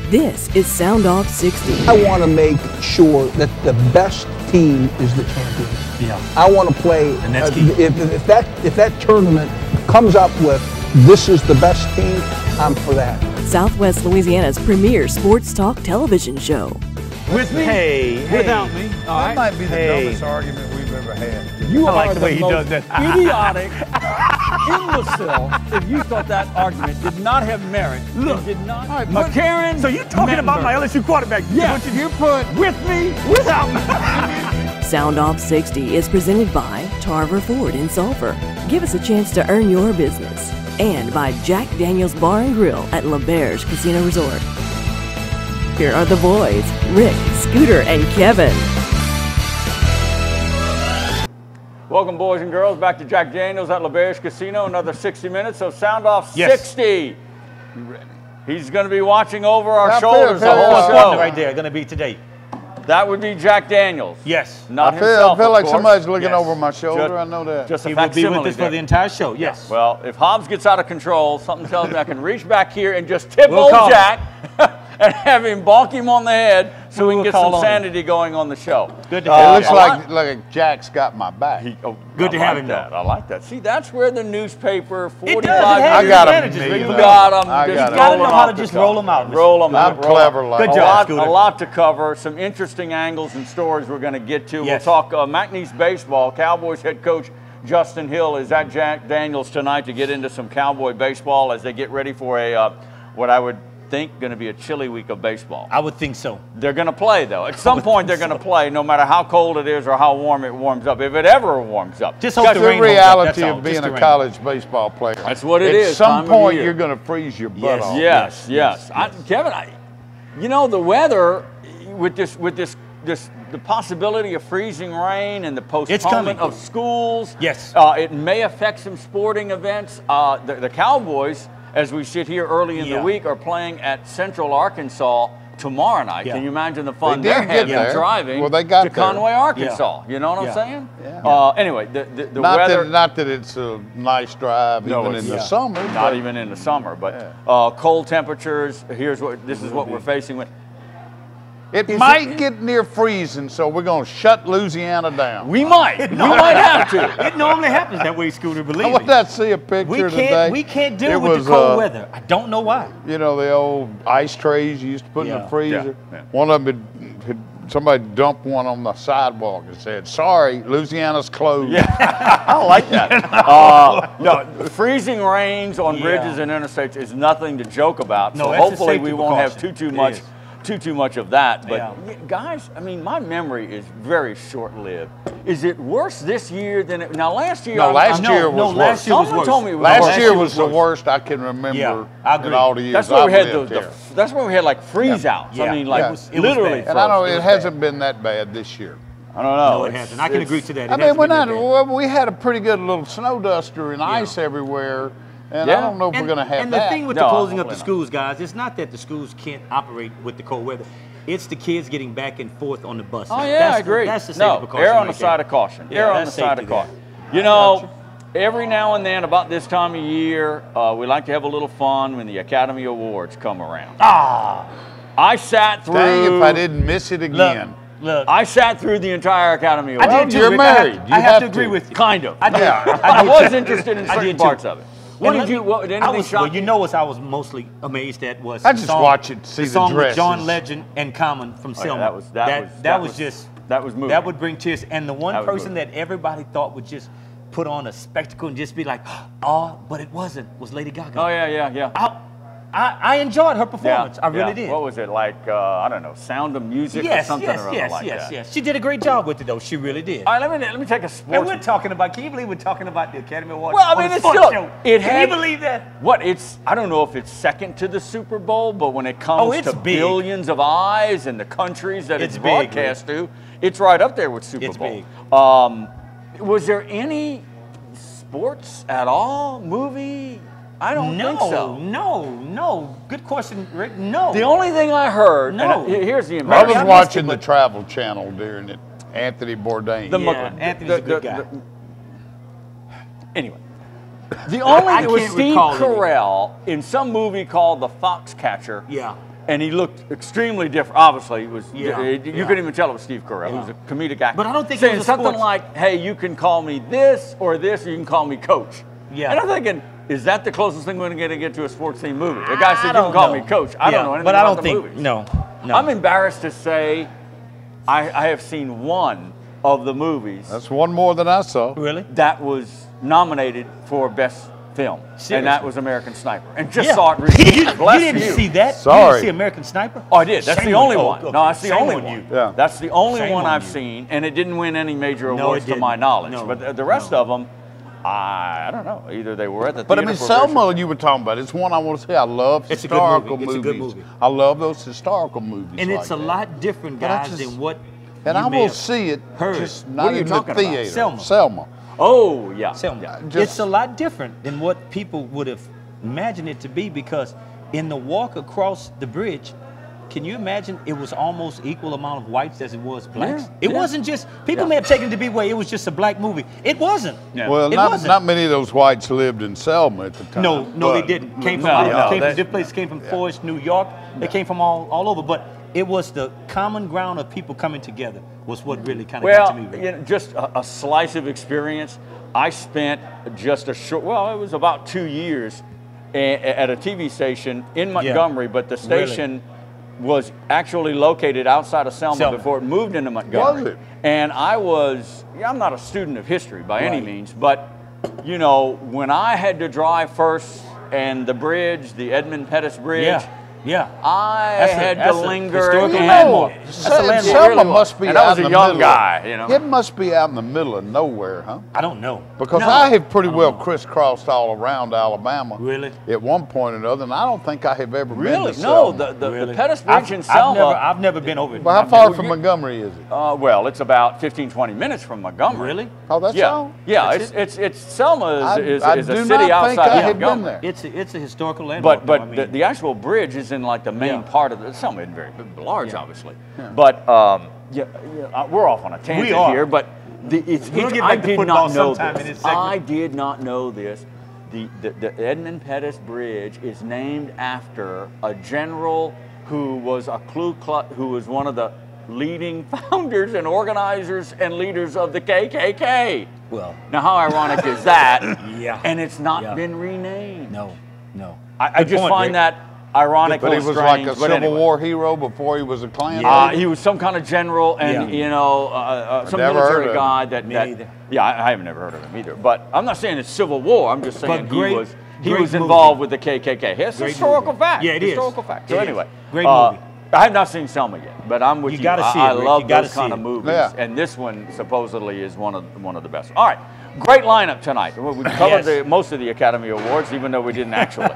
This is Sound Off 60. I want to make sure that the best team is the champion. Yeah. I want to play, and that's key. If that tournament comes up with this is the best team, I'm for that. Southwest Louisiana's premier sports talk television show. With me? Without me. All right. That might be the dumbest argument we've ever had. You like the way he does that. Idiotic imbecile if you thought that argument did not have merit. Look, did not. McCarron. So you're talking about my LSU quarterback? Yes. You put with me, without me. Sound Off 60 is presented by Tarver Ford in Sulphur. Give us a chance to earn your business. And by Jack Daniel's Bar and Grill at Lauberge Casino Resort. Here are the boys, Rick, Scooter, and Kevin. Welcome, boys and girls, back to Jack Daniel's at Lauberge Casino. Another 60 minutes of Sound Off 60. He's going to be watching over our shoulders the whole show. Right there, going to be today. That would be Jack Daniels. Yes. Not I himself, feel like of course. somebody's looking over my shoulder. Just, I know that. Just a He will be with us there. for the entire show. Yes. Well, if Hobbs gets out of control, something tells me I can reach back here and just tip We'll old call Jack and have him bonk him on the head so we can get some call on sanity going on the show. Good to have It looks like Jack's got my back. Good to have him, that. I like that. See, that's where the newspaper, 45 It does. I It got has him. advantages. You got them. I You got got to know how to them just roll them out. Roll them out. I'm clever like Good that. job, Scooter. A lot to cover. Some interesting angles and stories we're going to get to. Yes. We'll talk McNeese baseball. Cowboys head coach Justin Hill is at Jack Daniels tonight to get into some Cowboy baseball as they get ready for a what I would think going to be a chilly week of baseball. I would think so. They're going to play, though. At some point, they're going to play, no matter how cold it is or how warm it warms up, if it ever warms up. Just hope That's the the rain reality holds up, of that's all. being Just a the rain. college baseball player. That's what it is. At some time of point, year. you're going to freeze your butt off. Yes. Kevin, you know, the weather with the possibility of freezing rain and the postponement of schools. Yes. It may affect some sporting events. The Cowboys, as we sit here early in the week, are playing at Central Arkansas tomorrow night. Yeah. Can you imagine the fun They they're did get having there. driving Well, they got to there. Conway, Arkansas? You know what I'm saying? Yeah. Anyway, the weather. Not that it's a nice drive No, even it's in the summer. Not even in the summer, but cold temperatures. This is what we're facing with. It might get near freezing, so we're going to shut Louisiana down. We might have to. It normally happens that way, Scooter, believe What me. did I see a picture today? We can't deal It with was, the cold weather. I don't know why. You know, the old ice trays you used to put in the freezer? Yeah. One of them had somebody dumped one on the sidewalk and said, sorry, Louisiana's closed. Yeah, I like that. No, freezing rains on bridges and interstates is nothing to joke about. No, so that's a hopefully safety we won't have precaution. too much of that. But Yeah. guys, I mean, my memory is very short-lived. Is it worse this year than it? Now, last year. No, last year was last worse. year was Someone worse. told me it was Last worse. year was the worst I can remember Yeah, I agree. in all the years That's where we I've had lived here. that's where we had like freeze outs. Yeah. I mean, like Yeah. It was literally. bad. And I know froze. it hasn't been that bad this year. I don't know. No, it hasn't. I can agree to that. I mean, we had a pretty good little snow duster and ice everywhere, and I don't know if we're going to have and that. the thing with No, the closing up the hopefully not. schools, guys, it's not that the schools can't operate with the cold weather. It's the kids getting back and forth on the bus. Oh, yeah, I agree. That's the safety precaution. Err on the right side there. of caution. Yeah, Err on the that's side of safety caution. there. You know, every now and then about this time of year, we like to have a little fun when the Academy Awards come around. I sat through. Dang if I didn't miss it again. Look, I sat through the entire Academy Awards. I did too, you're Rick. married. I You have have to agree to. with you. Kind of. I did. I was interested in I certain did too. parts of it. What And did you? What, did anything shock well, you know what I was mostly amazed at was I just watch it, see the the song with dresses. John Legend and Common from yeah, Selma. that was moving. That would bring tears. And the That one was person moving. that everybody thought would just put on a spectacle and just be like, oh, but it wasn't, was Lady Gaga. Oh yeah. I enjoyed her performance. I really did. What was it like? I don't know, Sound of Music or something or other like that. Yes. She did a great job with it, though. She really did. All right, let me take a sports. And we're talking about. Can you believe we're talking about the Academy Awards? Well, I on mean, a it's sports still. show? It Can had, you believe that? What it's? I don't know if it's second to the Super Bowl, but when it comes it's to big. billions of eyes and the countries that it's It's big, broadcast to, it's right up there with Super It's Bowl. big. Was there any sports at all? Movie? I don't think so. No. Good question, Rick. No. The only thing I heard. No. And here's the I American. was watching the Travel Channel during it. Anthony Bourdain. Anthony's a good guy. Anyway, the only I it was can't Steve recall any. Carell in some movie called The Foxcatcher. Yeah. And he looked extremely different. Obviously, it was you Yeah. couldn't even tell it was Steve Carell. It was a comedic actor. But I don't think it saying was a something sports- like, "Hey, you can call me this or this, or you can call me Coach." Yeah. And I'm thinking, is that the closest thing we're going to get to a sports themed movie? The guy said, "You can don't call know. me Coach." I don't know anything but I about don't the think, movies. No. I'm embarrassed to say, I have seen one of the movies That's one more than I saw. Really? that was nominated for Best Film, Seriously? and that was American Sniper. And just Yeah. saw it recently. you Bless didn't you. see that? You Sorry. didn't see American Sniper? Oh, I did. That's Shame the on only you. one. Oh, okay. No, that's the Shame only on one. you. Yeah. That's the only Shame one on I've you. seen, and it didn't win any major No, awards it to my didn't. knowledge. No, But the rest no. of them, I don't know. Either they were at the But I theater mean, for Selma, you were talking about. It's one I want to say. I love It's a good historical movie. It's a movies. good movie. I love those historical movies. And like it's a that. lot different, But I guys, just- than what And you I may will have see it, heard. just What not are you in the talking about? theater. Selma. Selma. Oh, yeah. Selma. Yeah. It's a lot different than what people would have imagined it to be, because in the walk across the bridge, can you imagine it was almost equal amount of whites as it was blacks? Yeah, It yeah. wasn't just, people Yeah. may have taken it to be where it was just a black movie. It wasn't. Yeah. Well, It not wasn't. many of those whites lived in Selma at the time. No, they but- didn't. Came from No, out, no, came from that- different places. Came from Forest, New York. They came from all over. But it was the common ground of people coming together was what really kind of got Well, to me. Rick. you know, just a slice of experience. I spent just a short, well, it was about 2 years at a TV station in Montgomery, but the station was actually located outside of Selma before it moved into Montgomery. Was it? And I'm not a student of history by any Right. means, but, you know, when I had to drive first and the bridge, the Edmund Pettus Bridge, Yeah. I That's had that's to a linger. historical and- landmark. That's a landmark. Selma really must be and I out was in a the young middle. guy, you know. It must be out in the middle of nowhere, huh? I don't know. Because No, I have pretty I don't well know. crisscrossed all around Alabama. Really? At one point or another, and I don't think I have ever been Really? to No, Selma. the Pettus Bridge in Selma. I've never been over it. Well, how I've far never- from Montgomery is it? Well, it's about 15, 20 minutes from Montgomery. Really? Oh, that's Yeah, all? yeah. That's It's Selma is I a do city not think outside I of have been Montgomery. there. It's a historical landmark. But though, I mean. the actual bridge is in like the main Yeah. part of the Selma isn't very large, Yeah. obviously. But we're off on a tangent are. here. But We'll get I back to did football not know sometime in this. this segment. I did not know this. The Edmund Pettus Bridge is named after a general who was who was one of the leading founders and organizers and leaders of the KKK. Well. Now, how ironic is that? Yeah. And it's not Yeah. been renamed. No. I just point, find Rick. that ironic. But he or was strange, like a but Civil anyway. War hero before he was a Klan leader. He was some kind of general, and Yeah. you know, some never heard military of guy Me that. neither. Yeah, I have never heard of him either. But I'm not saying it's Civil War. I'm just saying But great- he great was movie. involved with the KKK. It's Great historical movie. fact. Yeah, it is. Historical fact. It So is. anyway, Great movie. I have not seen Selma yet, but I'm with you. You gotta see it, I Rick. love You gotta those kind see of it. movies, Yeah. and this one supposedly is one of the best. All right, great lineup tonight. We covered Yes. most of the Academy Awards, even though we didn't actually.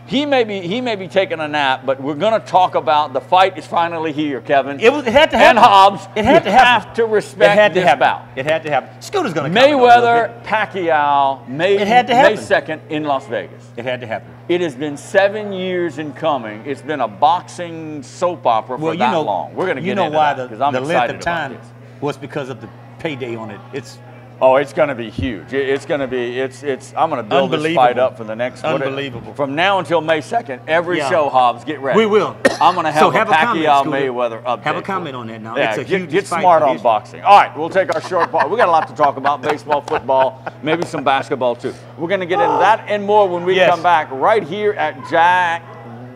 He may be taking a nap, but we're going to talk about the fight is finally here, Kevin. It had to happen. And Hobbs. It had to you happen. have to respect It had to this happen. bout. It had to happen. Scooter's going to come. Mayweather, Pacquiao, It had to May happen. 2nd in Las Vegas. It had to happen. It has been 7 years in coming. It's been a boxing soap opera for that long. We're going to get into why that because I'm the length excited of time about this. was because of the payday on it. It's Oh, it's going to be huge. It's going to be. I'm going to build this fight Unbelievable. up for the next. Unbelievable. From now until May 2nd, every Yeah. show, Hobbs, get ready. We will. I'm going to have So a have a comment, Pacquiao Scooter. Mayweather update. Have a comment on that now. Yeah, It's a get, huge get fight smart for on history. boxing. All right, we'll take our short pause. We got a lot to talk about: baseball, football, maybe some basketball too. We're going to get into that and more when we Yes. come back right here at Jack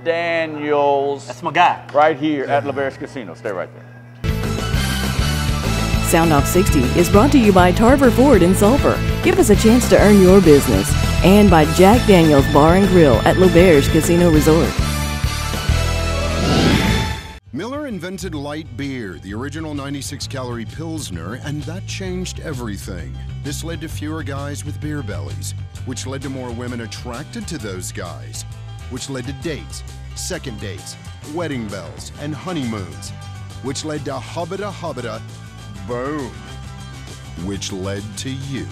Daniels. That's my guy. Right here at Lauberge Casino. Stay right there. Sound Off 60 is brought to you by Tarver Ford in Sulphur. Give us a chance to earn your business. And by Jack Daniels Bar and Grill at Lauberge Casino Resort. Miller invented light beer, the original 96-calorie Pilsner, and that changed everything. This led to fewer guys with beer bellies, which led to more women attracted to those guys, which led to dates, second dates, wedding bells, and honeymoons, which led to hubba-da, boom, which led to you.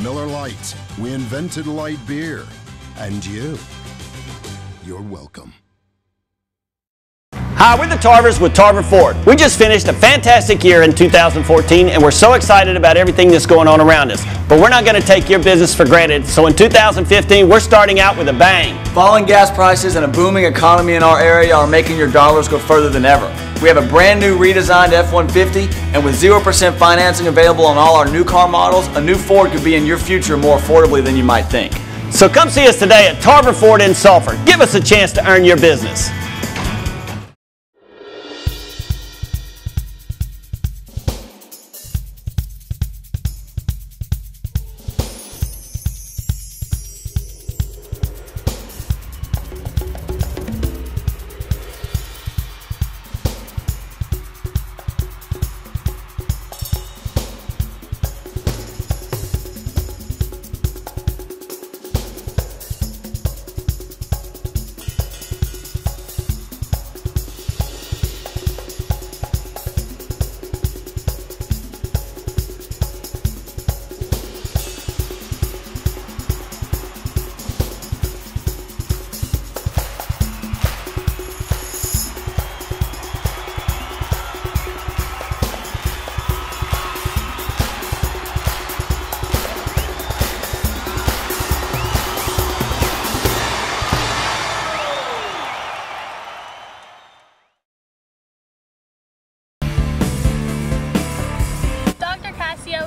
Miller Lite, we invented light beer, and you're welcome. Hi, we're the Tarvers with Tarver Ford. We just finished a fantastic year in 2014, and we're so excited about everything that's going on around us. But we're not going to take your business for granted, so in 2015, we're starting out with a bang. Falling gas prices and a booming economy in our area are making your dollars go further than ever. We have a brand new redesigned F-150, and with 0% financing available on all our new car models, a new Ford could be in your future more affordably than you might think. So come see us today at Tarver Ford in Sulphur. Give us a chance to earn your business.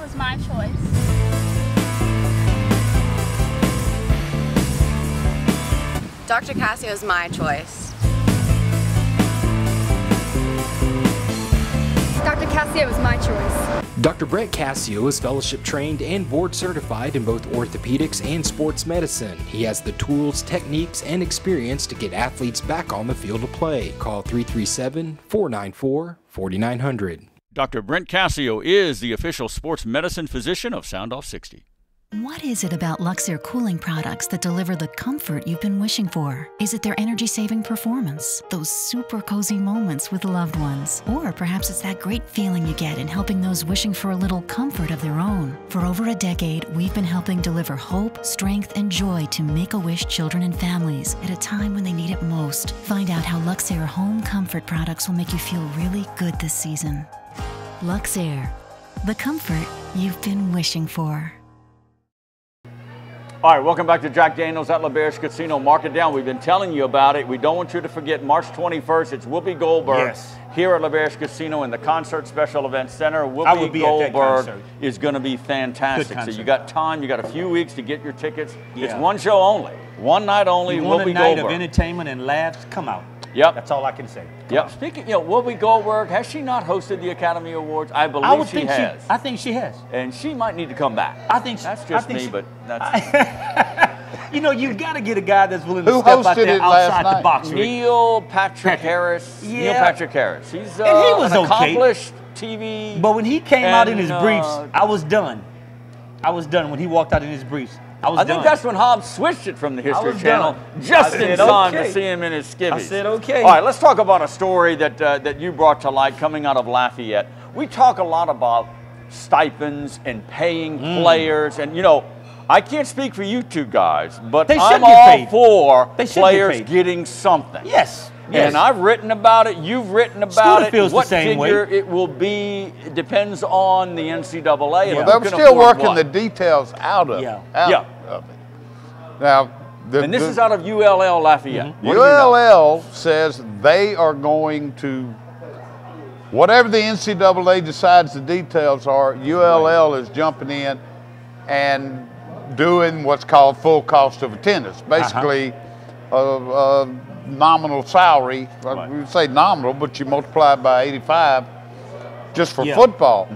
Was my choice. Dr. Cassio is my choice. Dr. Cassio is my choice. Dr. Brett Cassio is fellowship trained and board certified in both orthopedics and sports medicine. He has the tools, techniques, and experience to get athletes back on the field of play. Call 337-494-4900. Dr. Brent Cassio is the official sports medicine physician of Soundoff 60. What is it about Luxair cooling products that deliver the comfort you've been wishing for? Is it their energy-saving performance? Those super cozy moments with loved ones? Or perhaps it's that great feeling you get in helping those wishing for a little comfort of their own. For over a decade, we've been helping deliver hope, strength, and joy to Make-A-Wish children and families at a time when they need it most. Find out how Luxair home comfort products will make you feel really good this season. Luxair, the comfort you've been wishing for. All right, welcome back to Jack Daniels at Lauberge Casino. Mark it down. We've been telling you about it. We don't want you to forget March 21st. It's Whoopi Goldberg here at Lauberge Casino in the Concert Special Events Center. Whoopi Goldberg is going to be fantastic. So you got time. You got a few weeks to get your tickets. It's one show only, one night only. You Whoopi want a night Goldberg of entertainment and laughs? Come out. Yep. That's all I can say. Yep. Speaking, Whoopi Goldberg, has she not hosted the Academy Awards? I believe she has. I think she has. And she might need to come back. I think that's just me, but that's. You know, you got to get a guy that's willing to step out there outside the box. Neil Patrick Harris. Yeah. Neil Patrick Harris. He's and he was an accomplished TV. But when he came out in his briefs, I was done. I was done when he walked out in his briefs. I think that's when Hobbs switched it from the History Channel just in time to see him in his skivvies. I said, okay. All right, let's talk about a story that you brought to light coming out of Lafayette. We talk a lot about stipends and paying players, and I can't speak for you two guys, but I'm all for players getting something. Yes. And I've written about it. You've written about it. Feels what the same figure way. It will be depends on the NCAA. Well, they're still working the details out of it. Now, and this is out of ULL Lafayette. ULL says they are going to, whatever the NCAA decides the details are, ULL is jumping in and doing what's called full cost of attendance. Basically, nominal salary. We would say nominal, but you multiply it by 85 just for football.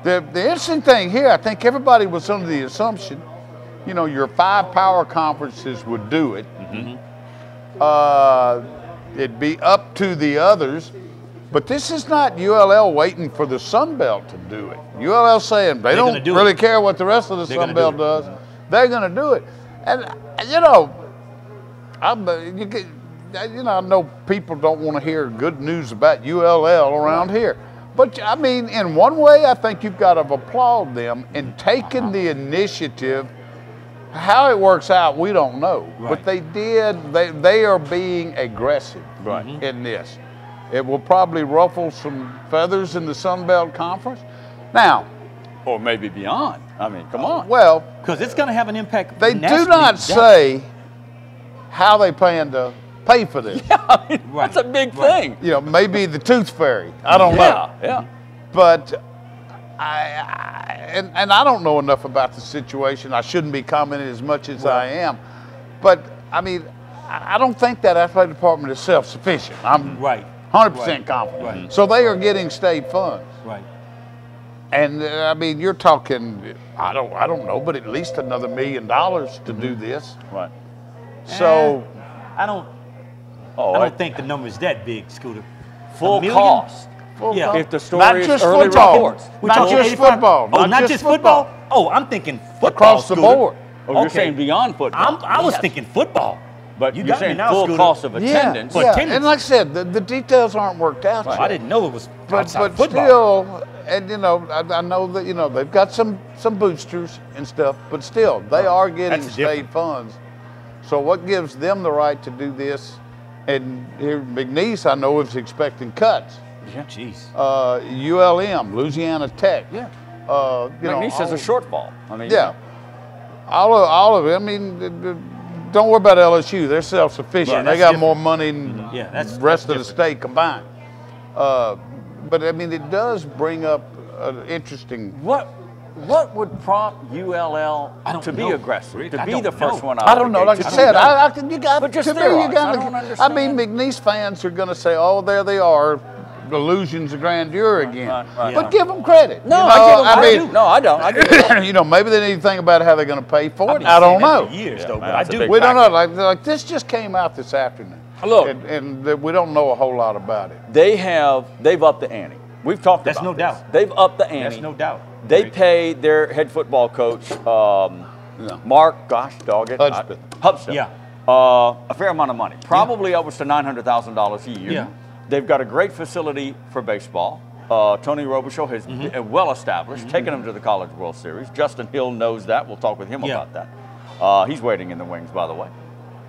The interesting thing here, I think everybody was under the assumption, your 5 power conferences would do it. It'd be up to the others. But this is not ULL waiting for the Sun Belt to do it. ULL saying they don't really care what the rest of the Sun Belt does. They're going to do it. And, I know people don't want to hear good news about ULL around here. But, I mean, in one way, I think you've got to applaud them in taking the initiative. How it works out, we don't know. But they did. They are being aggressive in this. It will probably ruffle some feathers in the Sun Belt Conference. Now, or maybe beyond. I mean, come on. Well, because it's going to have an impact. They do not say how they plan to pay for this. Yeah, I mean, that's a big thing. You know, maybe the Tooth Fairy. I don't know. Yeah. But I don't know enough about the situation. I shouldn't be commenting as much as I am. But I mean, I don't think that athletic department is self-sufficient. I'm 100% confident. Right. So they are getting state funds. Right. And I mean, you're talking, I don't know, but at least another $1 million to do this. Right. So I don't think the number's that big, Scooter. Full cost. Yeah. If the story not is just early football. reports. Not just football. Oh, not just football? Oh, I'm thinking football. Across the board. Oh, you're saying beyond football. I was thinking football. But You you're got me saying now, full Scooter. cost of attendance. Yeah. And like I said, the details aren't worked out yet. I didn't know it was outside But football. still, and you know, I know that, you know, they've got some boosters and stuff, but still, they are getting That's state different. funds. So what gives them the right to do this? And here, McNeese, I know, is expecting cuts. Yeah. Jeez. ULM, Louisiana Tech. Yeah. You know, McNeese has a shortfall. I mean, yeah. All of it. I mean, don't worry about LSU. They're self-sufficient. Right, they that's got different. more money than that's the rest of the different. state combined. But I mean, it does bring up an interesting. What would prompt ULL to be aggressive? Rick, To I be don't the first know. one out? I don't know. Like I said, you got But just to me, theorize. you got. I don't I understand. mean, McNeese fans are going to say, "Oh, there they are, illusions of grandeur again." Right. But give them credit. No, You know, I give them I credit. mean, No, I don't. I give them you know, maybe they need to think about how they're going to pay for it. been I don't saying that know. for years, Yeah, though, man, but I that's a do. big We don't know. Like this just came out this afternoon. Look. and we don't know a whole lot about it. They've upped the ante. We've talked That's about no this. doubt. They've upped the ante. That's no doubt. They paid their head football coach, Mark, gosh, dog it. Hudspeth. Yeah. A fair amount of money. Probably upwards to $900,000 a year. Yeah. They've got a great facility for baseball. Tony Robichaux has been well established, taken them to the College World Series. Justin Hill knows that. We'll talk with him about that. He's waiting in the wings, by the way.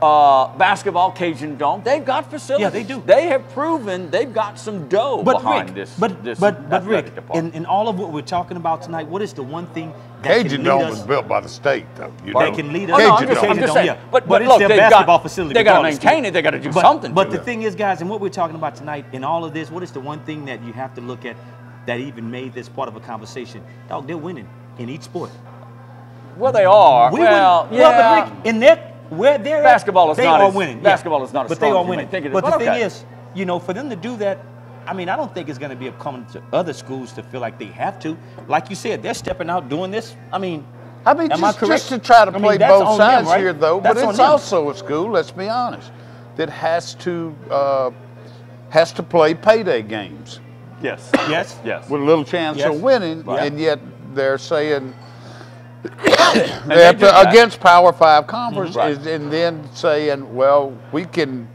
Basketball, Cajun Dome. They've got facilities. Yeah, they do. They have proven they've got some dough behind Rick, this. But this Rick, athletic department. in all of what we're talking about tonight, what is the one thing that Cajun can lead Dome us? was built by the state, though. That can lead us. Oh, no, Cajun I'm Dome. just saying. Yeah. But it's look, their they've basketball got, facility. They got to regardless. maintain it. They got to do something. But to the it. thing is, guys, and what we're talking about tonight, in all of this, what is the one thing that you have to look at that even made this part of a conversation? Dog, they're winning in each sport. Well, they are. Well, but Rick, in their where they're Basketball is they not are as- winning. basketball is not as but strong they are as you may winning. think it is, But but the thing okay. is, you know, for them to do that, I mean, I don't think it's going to be common to other schools to feel like they have to. Like you said, they're stepping out doing this. I mean, am I just correct? to try to I mean, play that's both on them, sides right? here, though. That's But on it's them. also a school, let's be honest, that has to play payday games Yes. Yes. Yes. with a little chance Yes. of winning, Right. and yet they're saying they they have do to, that. against Power 5 conference, Right. and then saying, well, we can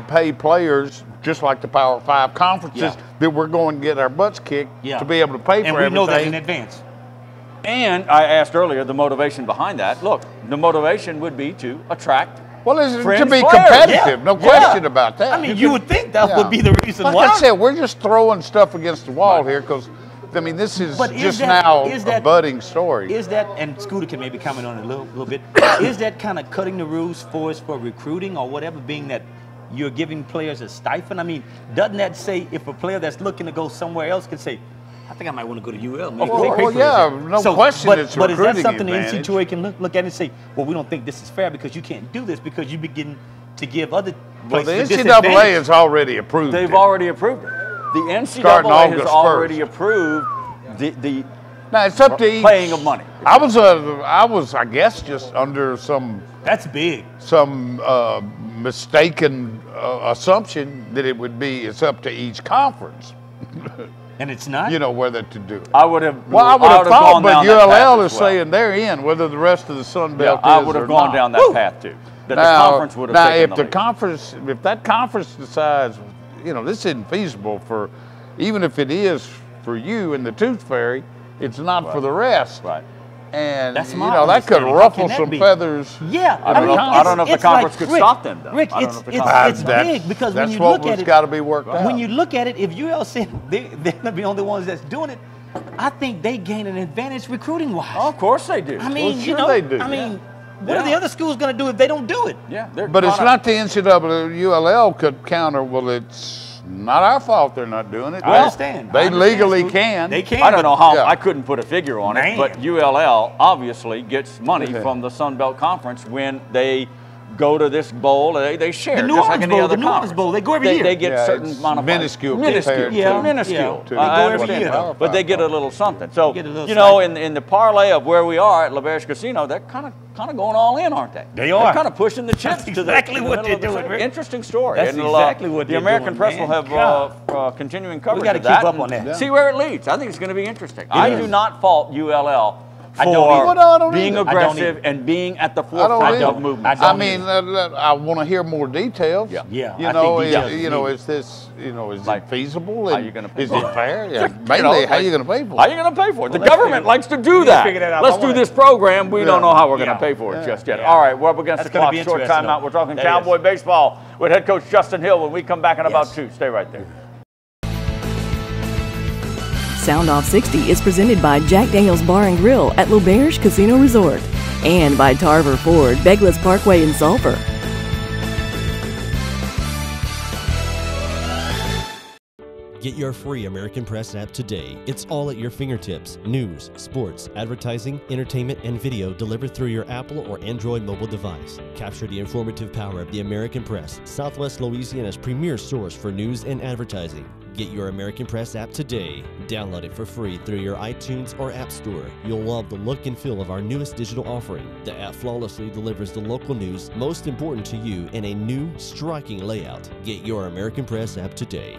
pay players just like the Power 5 conferences that we're going to get our butts kicked to be able to pay and for we everything. know that in advance. And I asked earlier the motivation behind that. Look, the motivation would be to attract. Well, it's to fringe be players. competitive, Yeah. no question about that. I mean, you would think that would be the reason like why. I said, we're just throwing stuff against the wall here because, I mean, this is But just now is a budding story. Is that, and Scooter can maybe comment on it a little bit, is that kind of cutting the rules for us for recruiting or whatever, being that you're giving players a stipend? I mean, doesn't that say if a player that's looking to go somewhere else can say, I think I might want to go to UL. Maybe Well, they pay for yeah, this. no question it's But is that recruiting something the advantage. NCAA can look at and say, well, we don't think this is fair because you can't do this because you begin to give other Well, places the a NCAA disadvantage. has already approved They've it. already approved it. The Starting NCAA has August already 1st. approved the Now, it's up to each. paying of money. I was, I guess, just under some That's big. mistaken assumption that it would be, it's up to each conference. And it's not? You know, whether to do it. I would have. Well, I would have thought, gone but down that path ULL as is well. saying they're in, whether the rest of the Sun Yeah, Belt I is would or have gone not. down that path too. That the conference would have now, taken if the the lead. conference, if that conference decides, you know, this isn't feasible for, even if it is for you and the Tooth Fairy, it's not for the rest. Right. And That's you my know that could understanding. How ruffle can that some be? feathers. Yeah, I don't know if the conference could Rick, stop them, though. Rick, I don't know if the it's conference- big because when That's you what look at was it, got to be worked out. when you look at it, if UL said they're going to be the only ones that's doing it, I think they gain an advantage recruiting wise. Oh, of course they do. I mean, Well, you sure know, they do. I mean, what Yeah. are the other schools going to do if they don't do it? Yeah, But it's not the NCAA. ULL could counter. Well, it's not our fault they're not doing it. I understand. They I understand, legally Stu. can. They can. I don't know how. Yeah. I couldn't put a figure on it, Man. but ULL obviously gets money from the Sun Belt Conference when they go to this bowl. They share The New just like Orleans any Bowl, other the New Orleans conference. Bowl, they go every year. They get Yeah, certain it's amount of minuscule money. compared to- minuscule. to- I They go every understand year, that. though. But they get a little something. So Get a little you know, stipend. in the parlay of where we are at Lauberge Casino, they're kind of going all in, aren't they? They are. They're kind of pushing the chips That's to the exactly to the what middle they're of the doing, table. Rick. Interesting story. That's And exactly what the they're American doing, Press man. will have continuing coverage gotta of that. keep up on and that. See where it leads. I think it's going to be interesting. I is. do not fault ULL I don't for either. No, I don't being either. aggressive and being at the I forefront don't of movement. I I don't mean, I want to hear more details. Yeah. Yeah, You I know, think details you is know, needed. is this, you know, is Like, it feasible? how And you gonna pay Is for it it? fair? Yeah. You Mainly, know, how like, you going to pay for How it? you going to pay for it? The let's government figure- likes to do we that. figure that out. Let's I do wanna- this program. We don't know how we're going to Yeah. pay for it just yet. Yeah. All right, we're up against That's the gonna clock. be Short interesting, timeout. though. We're talking That Cowboy is. baseball with head coach Justin Hill when we come back in about Yes. 2. Stay right there. Sound Off 60 is presented by Jack Daniels Bar and Grill at Lauberge Casino Resort and by Tarver Ford, Beglis Parkway in Sulphur. Get your free American Press app today. It's all at your fingertips. News, sports, advertising, entertainment, and video delivered through your Apple or Android mobile device. Capture the informative power of the American Press, Southwest Louisiana's premier source for news and advertising. Get your American Press app today. Download it for free through your iTunes or App Store. You'll love the look and feel of our newest digital offering. The app flawlessly delivers the local news most important to you in a new, striking layout. Get your American Press app today.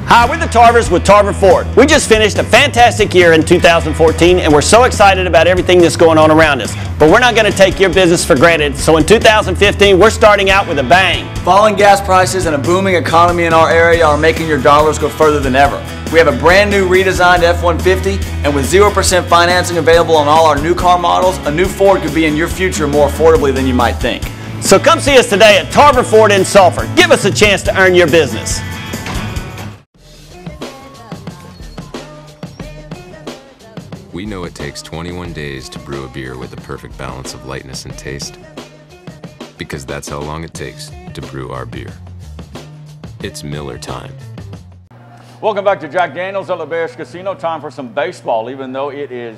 Hi, we're the Tarvers with Tarver Ford. We just finished a fantastic year in 2014 and we're so excited about everything that's going on around us. But we're not going to take your business for granted, so in 2015 we're starting out with a bang. Falling gas prices and a booming economy in our area are making your dollars go further than ever. We have a brand new redesigned F-150, and with 0% financing available on all our new car models, a new Ford could be in your future more affordably than you might think. So come see us today at Tarver Ford in Sulphur. Give us a chance to earn your business. We know it takes 21 days to brew a beer with the perfect balance of lightness and taste, because that's how long it takes to brew our beer. It's Miller time. Welcome back to Jack Daniels at Lauberge Casino. Time for some baseball, even though it is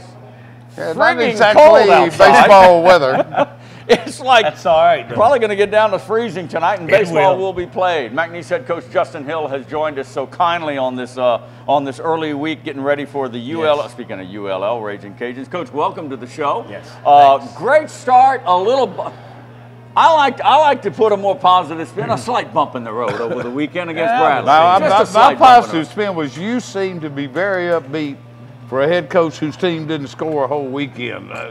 Not frigging exactly cold outside. baseball weather. It's like That's all right, though. probably going to get down to freezing tonight, and It baseball will. will be played. McNeese head coach Justin Hill has joined us so kindly on this early week, getting ready for the ULL. Yes. Speaking of ULL, Raging Cajuns, Coach, welcome to the show. Yes, great start. I like to put a more positive spin, a slight bump in the road over the weekend against Bradley. Now, Just a my slight bump in the positive road. spin was you seem to be very upbeat for a head coach whose team didn't score a whole weekend. How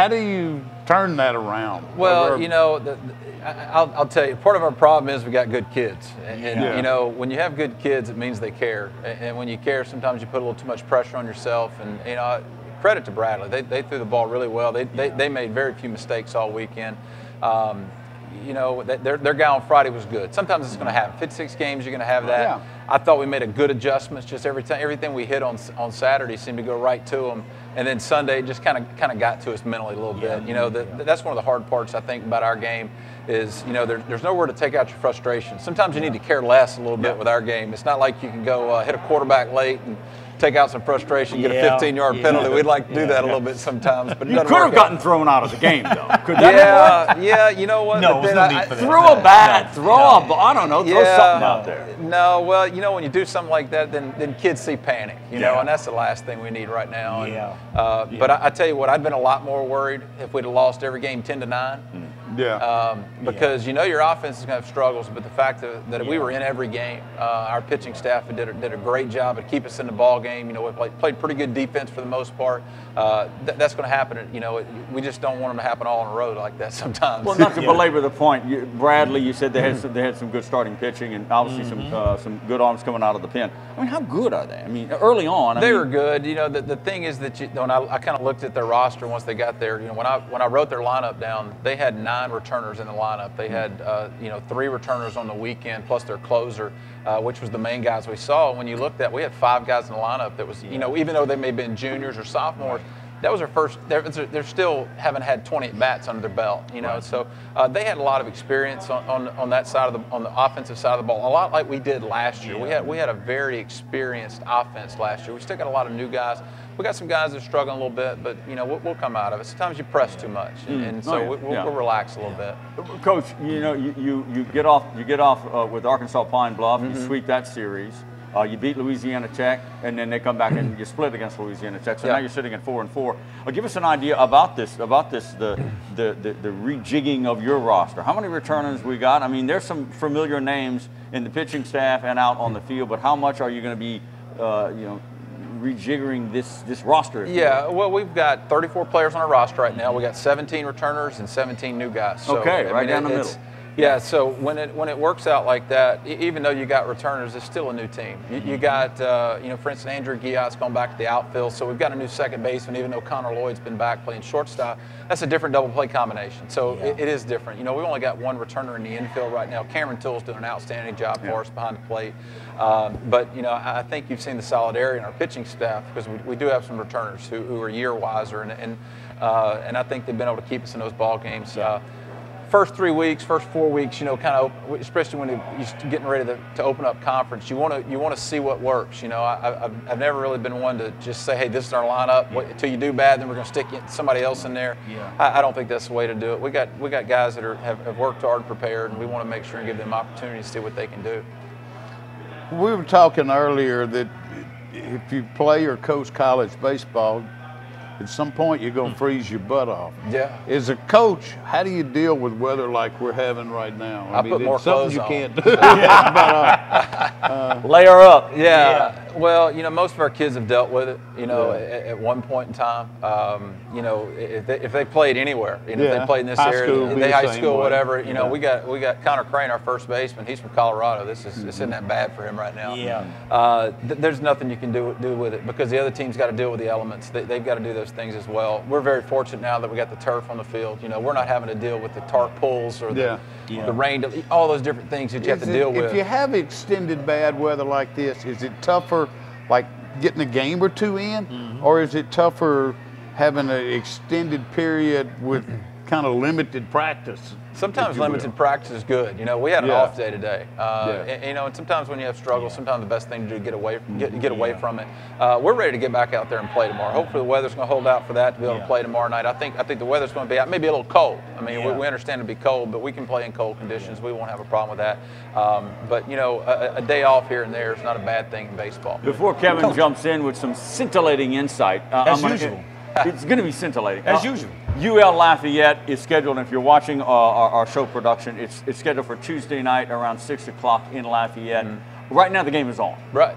do you turn that around? Well, you know, I'll tell you, part of our problem is we got good kids. And you know, when you have good kids, it means they care. And when you care, sometimes you put a little too much pressure on yourself. And, you know, credit to Bradley. They threw the ball really well. They made very few mistakes all weekend. You know, their guy on Friday was good. Sometimes it's going to happen. 56 games, you're going to have that. Yeah. I thought we made a good adjustments. Just everything we hit on Saturday seemed to go right to them. And then Sunday it just kind of got to us mentally a little bit. You know, that's one of the hard parts I think about our game is, you know, there's nowhere to take out your frustration. Sometimes you need to care less a little bit with our game. It's not like you can go hit a quarterback late and take out some frustration, get a 15-yard penalty. We'd like to do that a little bit sometimes, but it You doesn't could have work gotten out. thrown out of the game, though. Could that have worked? Yeah, you know what? No, But there's then no need for that. Throw a bat, throw a ball. I don't know, throw something out there. No, well, you know, when you do something like that, then kids see panic, you know, and that's the last thing we need right now. And, but I tell you what, I'd been a lot more worried if we'd have lost every game 10-9. Because you know your offense is going to have struggles, but the fact that we were in every game, our pitching staff did a great job to keep us in the ball game. You know, we played pretty good defense for the most part. That's going to happen. You know, we just don't want them to happen all on the road like that sometimes. Well, not to belabor the point, Bradley, you said they had some good starting pitching and obviously some good arms coming out of the pen. I mean, how good are they? I mean, early on, they were good. You know, the thing is that when I kind of looked at their roster once they got there, you know, when I wrote their lineup down, they had 9 returners in the lineup. They had 3 returners on the weekend plus their closer, which was the main guys we saw. When you looked at, we had 5 guys in the lineup that was, you know, even though they may have been juniors or sophomores, that was their first. They're still haven't had 20 at-bats under their belt, you know. So they had a lot of experience on that side on the offensive side of the ball, a lot like we did last year. We had a very experienced offense last year. We still got a lot of new guys. We got some guys that are struggling a little bit, but you know we'll come out of it. Sometimes you press too much, and so we'll relax a little bit. Coach, you know you get off with Arkansas Pine Bluff. You sweep that series. You beat Louisiana Tech, and then they come back and you split against Louisiana Tech. So now you're sitting at 4-4. Give us an idea about this, the rejigging of your roster. How many returners we got? I mean, there's some familiar names in the pitching staff and out on the field, but how much are you going to be, rejiggering this roster? Yeah, well, we've got 34 players on our roster right now. We got 17 returners and 17 new guys. So, right down the middle. Yeah, so when it works out like that, even though you got returners, it's still a new team. You got, for instance, Andrew Giat's gone back to the outfield, so we've got a new second baseman, even though Connor Lloyd's been back playing shortstop. That's a different double play combination, so it is different. You know, we've only got 1 returner in the infield right now. Cameron Till's doing an outstanding job for us behind the plate. But, you know, I think you've seen the solidarity in our pitching staff because we do have some returners who are year wiser, and I think they've been able to keep us in those ball games. First 4 weeks, you know, kind of, especially when you're getting ready to open up conference, you want to see what works. You know, I've never really been one to just say, hey, this is our lineup. Until you do bad, then we're going to stick somebody else in there. I don't think that's the way to do it. We got guys that have worked hard, prepared, and we want to make sure and give them opportunities to see what they can do. We were talking earlier that if you play or coach college baseball, at some point you're going to freeze your butt off. Yeah. As a coach, how do you deal with weather like we're having right now? I mean, put more clothes on. Can't do. Layer up. Yeah. Well, you know, most of our kids have dealt with it, you know, at one point in time. You know, if they played anywhere, you know, if they played in this area, high school, whatever, you know, we got Connor Crane, our first baseman. He's from Colorado. This isn't that bad for him right now. Yeah. There's nothing you can do with it because the other team's got to deal with the elements. They've got to do those things as well. We're very fortunate now that we got the turf on the field. You know, we're not having to deal with the tarp pulls or the rain, all those different things that you have to deal with. If you have extended bad weather like this, is it tougher, like getting a game or two in, or is it tougher having an extended period with kind of limited practice? Sometimes limited practice is good. You know, we had an off day today. And, you know, and sometimes when you have struggles, sometimes the best thing to do is get away from it. We're ready to get back out there and play tomorrow. Hopefully the weather's going to hold out for that to be able to play tomorrow night. I think the weather's going to be out, maybe a little cold. I mean, we understand it'll be cold, but we can play in cold conditions. We won't have a problem with that. But, you know, a day off here and there is not a bad thing in baseball. Before Kevin jumps in with some scintillating insight, as usual. It's going to be scintillating. As usual. UL Lafayette is scheduled, and if you're watching our show production, it's scheduled for Tuesday night around 6 o'clock in Lafayette. Right now the game is on. Right.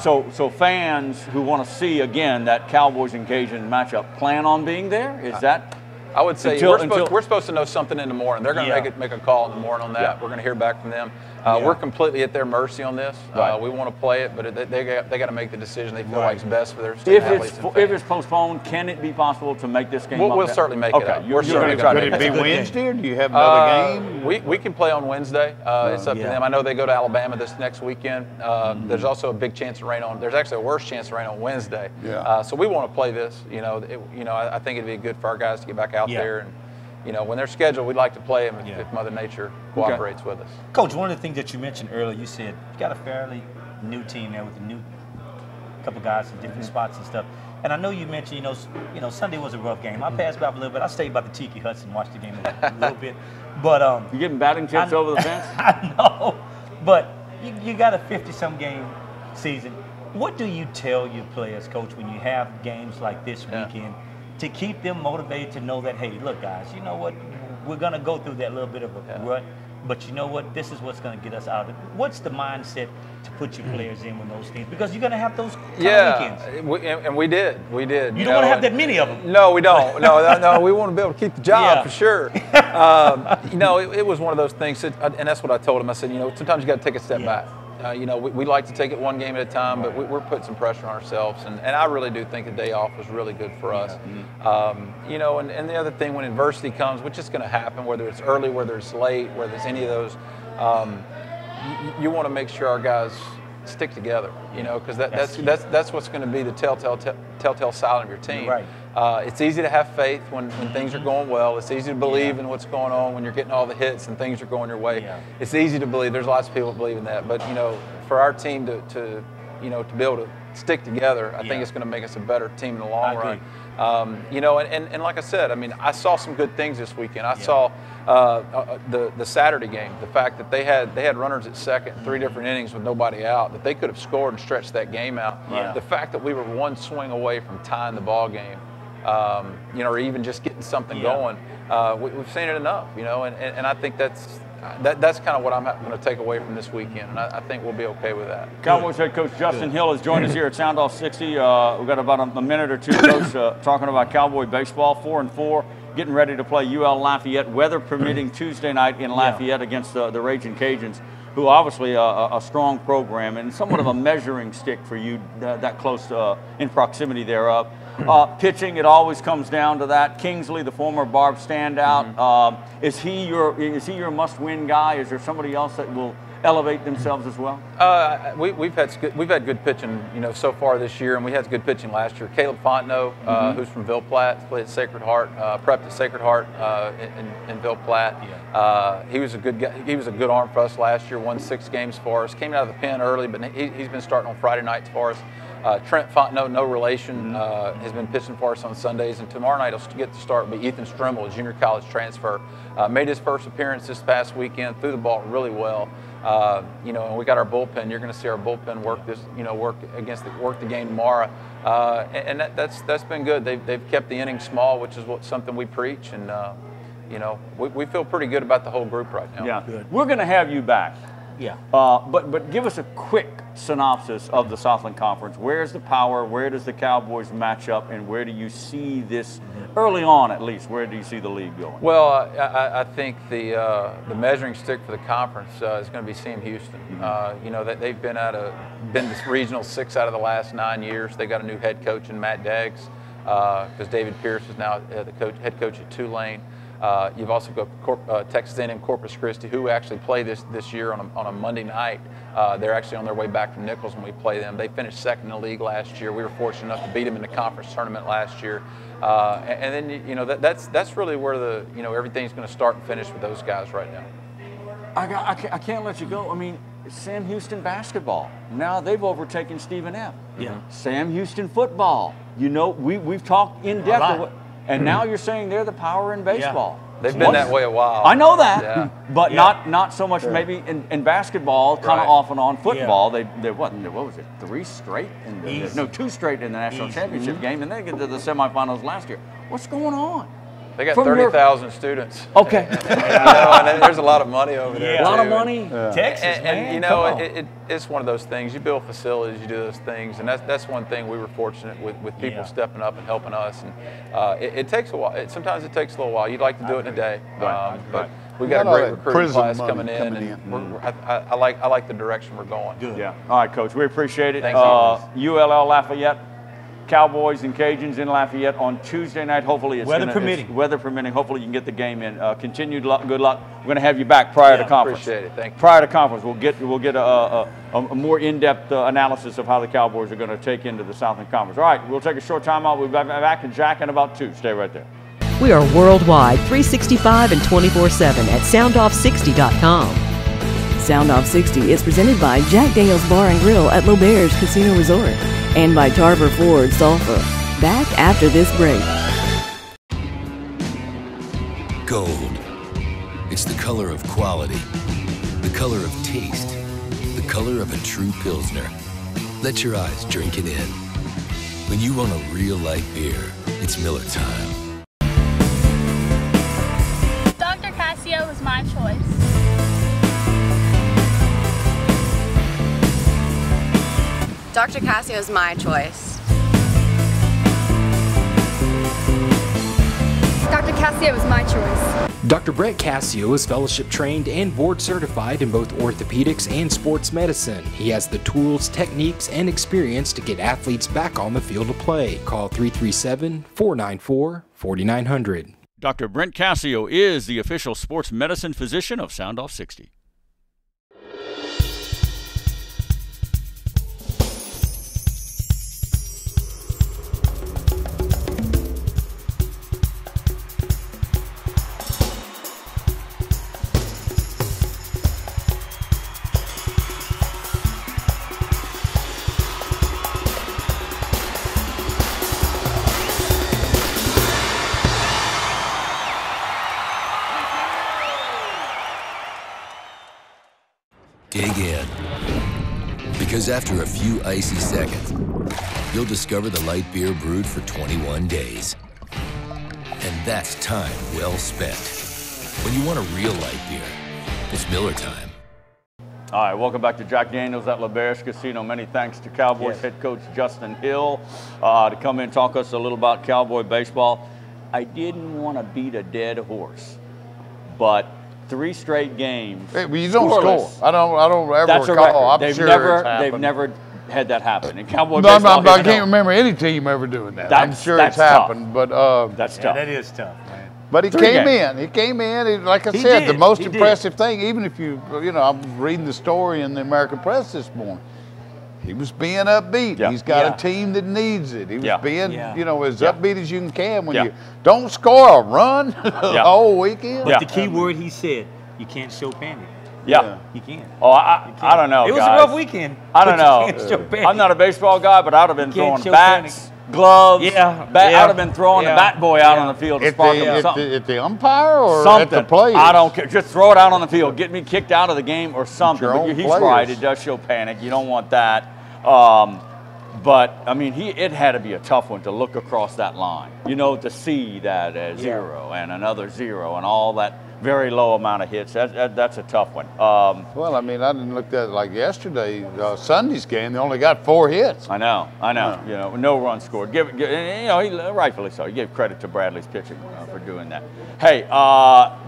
So fans who want to see, again, that Cowboys and Cajun matchup, plan on being there? Is that? I would say we're supposed to know something in the morning. They're going to make a call in the morning on that. We're going to hear back from them. We're completely at their mercy on this. We want to play it, but they got to make the decision they feel like is best for their student athletes. If it's postponed, can it be possible to make this game? We'll certainly make it up. Could it be Wednesday, or do you have another game? We can play on Wednesday. It's up to them. I know they go to Alabama this next weekend. There's also a big chance of rain on. There's actually a worse chance of rain on Wednesday. So we want to play this. You know, I think it'd be good for our guys to get back out there and. You know, when they're scheduled, we'd like to play them if Mother Nature cooperates with us. Coach, one of the things that you mentioned earlier, you said you got a fairly new team there with a new couple guys in different spots and stuff. And I know you mentioned, you know, Sunday was a rough game. I passed by a little bit. I stayed by the Tiki Huts and watched the game a little bit. But you getting batting chips over the fence? I know, but you got a 50-some game season. What do you tell your players, Coach, when you have games like this weekend? To keep them motivated to know that, hey, look, guys, you know what? we're going to go through that little bit of a rut. But you know what? This is what's going to get us out of it. What's the mindset to put your players in when those things? Because you're going to have those kind of weekends. And we did. We did. You don't want to have that many of them. No, we don't. No, we want to be able to keep the job for sure. You know, it was one of those things, and that's what I told him. I said, you know, sometimes you got to take a step back. You know, we like to take it one game at a time, but we're putting some pressure on ourselves, and I really do think the day off was really good for us. You know, and the other thing, when adversity comes, which is going to happen, whether it's early, whether it's late, whether it's any of those, you want to make sure our guys stick together, you know, because that's what's going to be the telltale sign of your team. Right. It's easy to have faith when things are going well. It's easy to believe in what's going on when you're getting all the hits and things are going your way. It's easy to believe. There's lots of people that believe in that. But, you know, for our team to you know, to be able to stick together, I think it's going to make us a better team in the long run. You know, and like I said, I mean, I saw some good things this weekend. I saw the Saturday game, the fact that they had runners at second, 3 different innings with nobody out, that they could have scored and stretched that game out. The fact that we were one swing away from tying the ball game, you know, or even just getting something going, we've seen it enough, you know, and I think that's kind of what I'm going to take away from this weekend, and I think we'll be okay with that. Cowboys head coach Justin Hill has joined us here at Sound Off 60. We've got about a minute or two, Coach, talking about Cowboy baseball, 4-4, getting ready to play UL Lafayette, weather permitting, Tuesday night in Lafayette against the Raging Cajuns, who obviously a strong program and somewhat of a measuring stick for you that close in proximity thereof. Pitching, it always comes down to that. Kingsley, the former Barb standout, is he your must-win guy? Is there somebody else that will elevate themselves as well? We've had good pitching, you know, so far this year, and we had good pitching last year. Caleb Fontenot, who's from Ville Platte, played at Sacred Heart, prepped at Sacred Heart in Ville Platte. He was a good guy. He was a good arm for us last year. Won 6 games for us. Came out of the pen early, but he's been starting on Friday nights for us. Trent Fontenot, no relation, has been pitching for us on Sundays, and tomorrow night he'll get to start with Ethan Strimmel, a junior college transfer. Made his first appearance this past weekend, threw the ball really well. You know, and we got our bullpen. You're going to see our bullpen work work the game tomorrow, and that's been good. They've kept the innings small, which is something we preach, and you know, we feel pretty good about the whole group right now. Yeah, good. We're going to have you back. Yeah. But give us a quick synopsis of the Southland Conference. Where's the power? Where does the Cowboys match up? And where do you see this, early on at least, where do you see the league going? Well, I think the measuring stick for the conference is going to be Sam Houston. You know, that they've been this regional 6 out of the last 9 years. They got a new head coach in Matt Deggs, because David Pierce is now the head coach at Tulane. You've also got Texas A&M Corpus Christi, who actually play this year on a Monday night. They're actually on their way back from Nichols when we play them. They finished second in the league last year. We were fortunate enough to beat them in the conference tournament last year. And then, you know, that's really where everything's going to start and finish with those guys right now. I can't let you go. I mean, Sam Houston basketball. Now they've overtaken Stephen F. Yeah. Sam Houston football. You know, we've talked in depth. And now you're saying they're the power in baseball. Yeah. They've been that way a while. I know that, but not so much maybe in basketball, kind of off and on. Football, they what was it, 3 straight? No, 2 straight in the national championship game, and they get to the semifinals last year. What's going on? They got 30,000 students. Okay. You know, and there's a lot of money over there. A lot of money. Texas, and you know, it's one of those things. You build facilities, you do those things, and that's one thing we were fortunate with people stepping up and helping us. And it takes a while. Sometimes it takes a little while. You'd like to do it in a day, but we got a great recruiting class coming in, and I like the direction we're going. Good. Yeah. All right, Coach. We appreciate it. Thanks. ULL Lafayette. Cowboys and Cajuns in Lafayette on Tuesday night. Hopefully, weather permitting. Weather permitting. Hopefully, you can get the game in. Continued luck, good luck. We're going to have you back prior to conference. Appreciate it. Thank you. Prior to conference, we'll get a more in-depth analysis of how the Cowboys are going to take into the Southland Conference. All right, we'll take a short time out. We'll be back in Jack in about 2. Stay right there. We are worldwide, 365 and 24/7 at soundoff60.com. Sound Off 60 is presented by Jack Daniels Bar and Grill at Lauberge Casino Resort and by Tarver Ford Sulphur. Back after this break. Gold. It's the color of quality, the color of taste, the color of a true Pilsner. Let your eyes drink it in. When you want a real light beer, it's Miller time. Dr. Dr. Cassio is my choice. Dr. Cassio is my choice. Dr. Brett Cassio is fellowship trained and board certified in both orthopedics and sports medicine. He has the tools, techniques, and experience to get athletes back on the field of play. Call 337-494-4900. Dr. Brent Cassio is the official sports medicine physician of Sound Off 60. Dig in. Because after a few icy seconds, you'll discover the light beer brewed for 21 days. And that's time well spent. When you want a real light beer, it's Miller time. All right, welcome back to Jack Daniels at Lauberge Casino. Many thanks to Cowboys head coach Justin Hill to come in and talk us a little about Cowboy baseball. I didn't want to beat a dead horse, but 3 straight games. Hey, well, you don't score. I don't ever That's recall. I'm sure they've never had that happen in Cowboy no, baseball. I can't remember any team ever doing that. I'm sure it's happened, but that's Yeah, tough. that is tough, man. But he came in. He came in. Like I said, the most impressive thing, even if you know, I was reading the story in the American Press this morning. He was being upbeat. He's got a team that needs it. He was being, you know, as upbeat as you can when you don't score a run the whole weekend. But the key word he said, you can't show panic. Yeah. You can't. Oh, I don't know, It was guys. a rough weekend. I don't know. You can't show panic. I'm not a baseball guy, but I'd have been throwing show bats, gloves. I'd have been throwing the Yeah. bat boy out on the field to At spark him the, at the umpire or something. at the players? I don't care. Just throw it out on the field. Get me kicked out of the game or something. Your But own he's players. right. It does show panic. You don't want that. But, I mean, it had to be a tough one to look across that line. You know, to see that as 0 and another 0 and all that very low amount of hits. That's a tough one. Well, I mean, I didn't look at it like yesterday, Sunday's game. They only got 4 hits. I know. You know, no runs scored. You know, rightfully so. He gave credit to Bradley's pitching for doing that. Hey,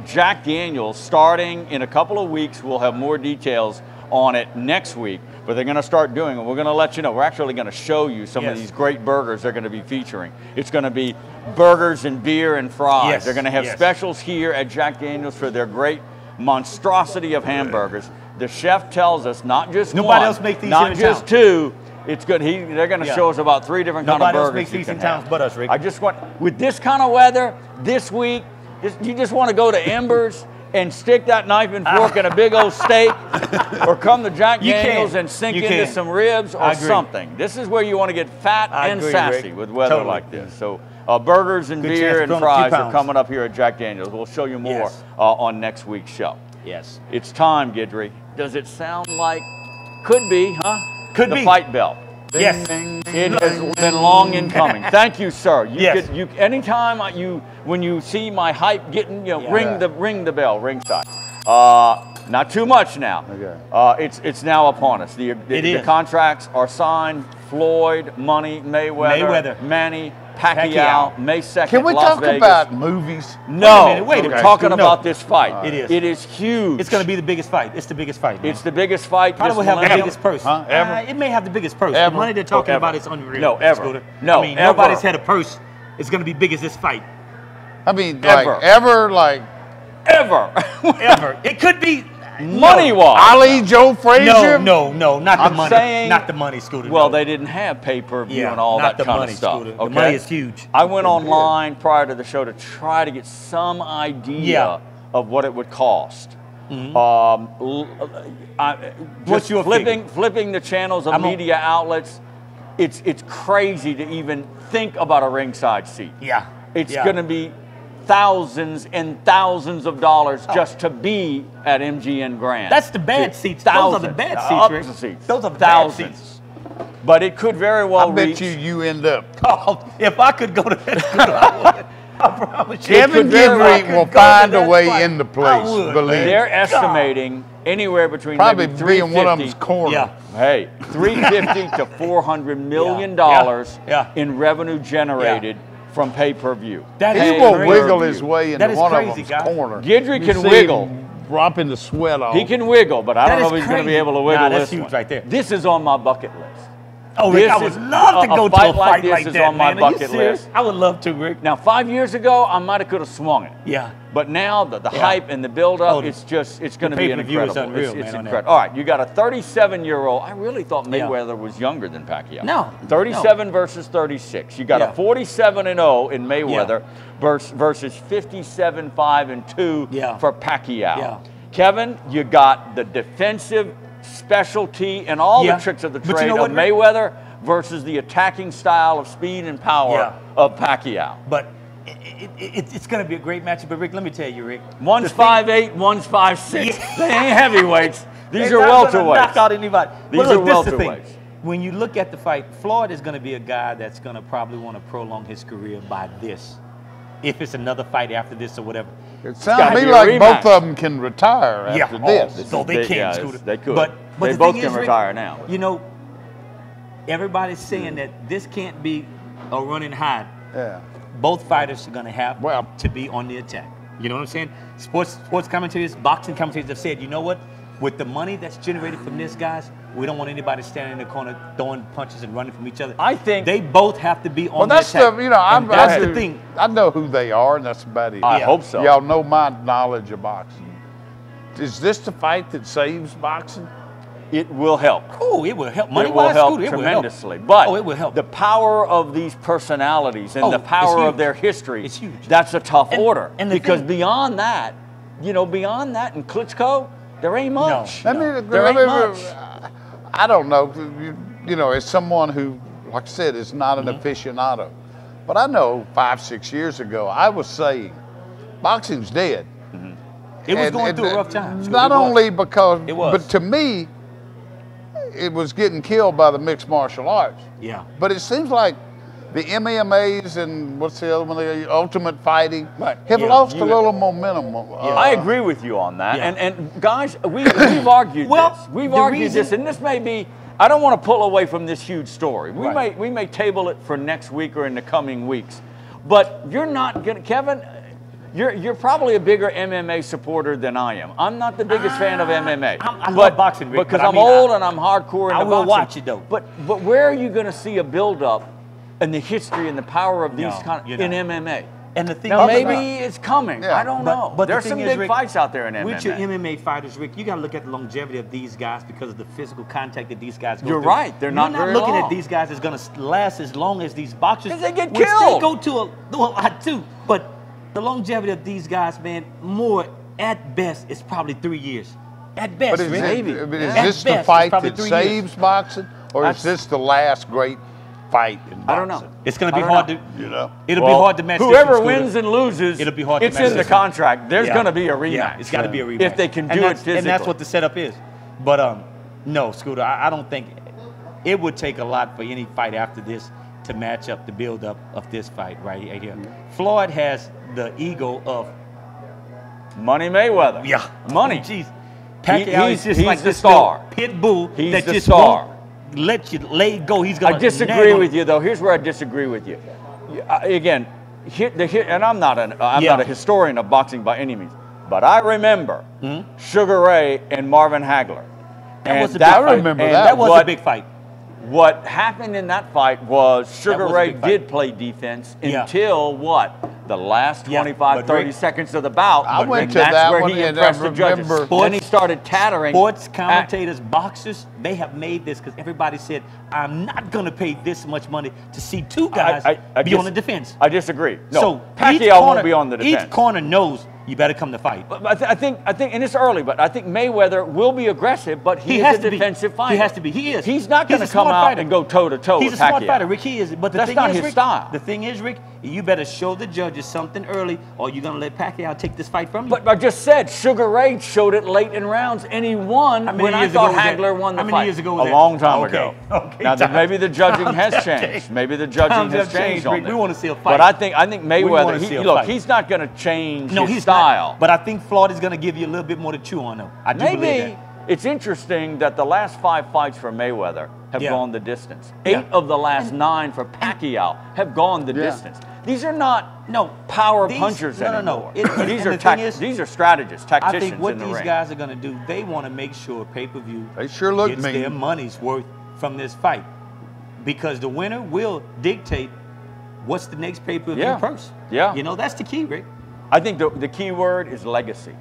Jack Daniels, starting in a couple of weeks, we'll have more details on it next week, but they're going to start doing it. We're going to let you know. We're actually going to show you some of these great burgers they're going to be featuring. It's going to be burgers and beer and fries. They're going to have specials here at Jack Daniels for their great monstrosity of hamburgers. The chef tells us not just Nobody one, else makes these not in just town. 2. It's good. They're going to show us about 3 different kind of Nobody else burgers makes you these can in town have. but us, Rick. I just want, with this kind of weather, this week, you just want to go to Embers and stick that knife and fork in a big old steak, or come to Jack Daniels and sink into some ribs or something. This is where you want to get fat and sassy with weather like this. So burgers and beer and fries are coming up here at Jack Daniels. We'll show you more on next week's show. Yes. It's time, Guidry. Does it sound like, could be, huh? Could be. The fight bell. Yes. It has been long in coming. Thank you, sir. Anytime when you see my hype getting, ring the bell, ringside. Not too much now. Okay. It's now upon us. The contracts are signed. Floyd, Money, Mayweather. Manny, Pacquiao, May 2nd, Can we Las talk Vegas. about movies? No, Wait a minute. we're talking about this fight. It is. It is huge. It's going to be the biggest fight. It's the biggest fight. Man. It's the biggest fight. Probably will have the biggest purse. Huh? Ever? It may have the biggest purse. Ever? The money they're talking about is unreal. No, ever. Scooter. No, I mean, ever. nobody's had a purse. It's going to be big as this fight. I mean, Ever. Ever. It could be. Money-wise. Ali, Joe Frazier? No, not the I'm money. saying- Not the money, Scooter. Well, no. they didn't have pay-per-view Yeah, and all not that the kind money, of stuff. Scooter. Okay? The money is huge. I went online prior to the show to try to get some idea of what it would cost. What's your flipping the channels of media outlets? It's crazy to even think about a ringside seat. Yeah. It's going to be thousands and thousands of dollars just to be at MGM Grand. That's the bad seats. Those are the bad seats, Rick. Those are the bad seats. But it could very well I bet reach. you end up. Oh, if I could go to that, I would. I promise you. Kevin Guidry will find a way into place. Believe They're estimating anywhere between probably maybe 350, being one of them's corner. Yeah. Hey, 350 to 400 million in revenue generated from pay-per-view. He will wiggle his way into one of them's corner. Guidry can wiggle. Dropping the sweat off. He can wiggle, but I don't know if he's going to be able to wiggle that's this huge one. right there. This is on my bucket list. Oh, Rick, I would love to go to a fight like this that, is on my man. Are you bucket serious? list. I would love to, Rick. Now, 5 years ago, I might have could have swung it. Yeah. But now the hype and the build-up, it's going to be incredible. Is unreal, it's man, incredible. All right, you got a 37-year-old. I really thought Mayweather was younger than Pacquiao. No. 37 versus 36. You got a 47-0 in Mayweather versus 57-5-2 for Pacquiao. Yeah. Kevin, you got the defensive specialty and all the tricks of the trade of Mayweather versus the attacking style of speed and power of Pacquiao. But it's going to be a great matchup. But, Rick, let me tell you, Rick. One's 5'8", one's 5'6". They ain't heavyweights. These are welterweights. welterweights. Knock out anybody. These look, are this is the thing. welterweights. When you look at the fight, Floyd is going to be a guy that's going to probably want to prolong his career by this. If it's another fight after this or whatever. It sounds to me like both of them can retire after this. So they can, Scooter. They could. But they the both thing can is, retire Rick, now. You know, everybody's saying that this can't be a running high. Yeah. Both fighters are going to have to be on the attack. You know what I'm saying? Sports commentators, boxing commentators have said, you know what? With the money that's generated from this, guys, we don't want anybody standing in the corner throwing punches and running from each other. I think they both have to be on the attack. Well, that's you know, that's the thing. I know who they are, and that's about it. I hope so. Y'all know my knowledge of boxing. Is this the fight that saves boxing? It will help. Oh, it will help. Money it will wise, help Scooter, tremendously. It will help. But it will help. The power of these personalities and the power of their history, it's huge. That's a tough order. And because beyond that, beyond that in Klitschko, there ain't much. There ain't much. I don't know. You know, as someone who, like I said, is not an aficionado, but I know 5-6 years ago I was saying, boxing's dead. It was going through a rough time. Not only because, but to me, it was getting killed by the mixed martial arts. Yeah. But it seems like the MMAs and what's the other one, the Ultimate Fighting, have lost a little momentum. I agree with you on that. And guys, we've argued this. We've argued this, and this may be, I don't want to pull away from this huge story. We may table it for next week or in the coming weeks. But you're not going to, Kevin, you're probably a bigger MMA supporter than I am. I'm not the biggest fan of MMA. I love boxing, Rick, because I'm old and I'm hardcore into boxing. I will watch it, though. But where are you going to see a build-up and the history and the power of these in MMA? And the thing now, is, maybe it's coming. I don't know. But there's some big fights out there in MMA. With your MMA fighters, Rick, you got to look at the longevity of these guys because of the physical contact that these guys go through. You're right. They're not very long. You're not looking at these guys that's going to last as long as these boxers. Because they get which killed. They go to a lot too. But the longevity of these guys, man, more at best, it's probably 3 years. At best, but is maybe. Is this the fight that saves boxing, or is this the last great fight in boxing? I don't know. It's going to be hard to, it'll be hard to match. Whoever wins and loses, it'll be hard to match. It's in the contract. There's going to be a rematch. Yeah, it's got to be a rematch. If they can do it physically. And that's what the setup is. But no, Scooter, I don't think it would take a lot for any fight after this to match up the build-up of this fight right here. Floyd has the ego of Money Mayweather. Yeah. Money. Jeez. Pacquiao is just like the star. Pit bull that just star. Won't let you lay go. He's going to. I disagree with you, though. Here's where I disagree with you. Again, and I'm not a historian of boxing by any means, but I remember Sugar Ray and Marvin Hagler. That was a big fight. I remember that. That was a big fight. What happened in that fight was Sugar Ray did play defense until what? The last 25, 30 seconds of the bout. I went to that's that where one he and impressed I the judges. Then he started tattering. Sports commentators, boxers, they have made this because everybody said, I'm not going to pay this much money to see two guys be on the defense. I disagree. No, so Pacquiao won't be on the defense. Each corner knows you better come to fight. But I think, and it's early, but I think Mayweather will be aggressive, but he is a defensive fighter. He has to be. He is. He's not going to come out and go toe-to-toe with Pacquiao. He's a smart fighter, Rick. He is. But that's not his style. The thing is, Rick, you better show the judges something early, or you're going to let Pacquiao take this fight from you. But I just said, Sugar Ray showed it late in rounds, and he won when I thought Hagler won the fight. How many years ago was that? A long time ago. Okay. Now, maybe the judging has changed. Maybe the judging has changed on this. We want to see a fight. But I think Mayweather, look, he's not going to change his style. style. But I think Florida's going to give you a little bit more to chew on, though. I do believe Maybe that. it's interesting that the last 5 fights for Mayweather have gone the distance. 8 of the last 9 for Pacquiao have gone the distance. These are not power punchers anymore. These are strategists, tacticians I think what in the these ring. guys are going to do, they want to make sure pay-per-view gets their money's worth from this fight. Because the winner will dictate what's the next pay-per-view purse. Yeah. You know, that's the key, Rick. I think the key word is legacy.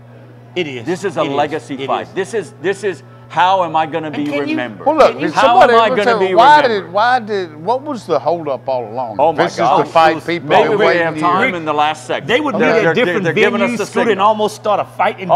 It is. This is a legacy fight. This is how am I going to be remembered? Well, look, how am I going to be remembered? What was the holdup all along? Oh my this God! is to fight people. Maybe we have time in the last segment. They would be at different venues, Scooter, and almost start a fight. And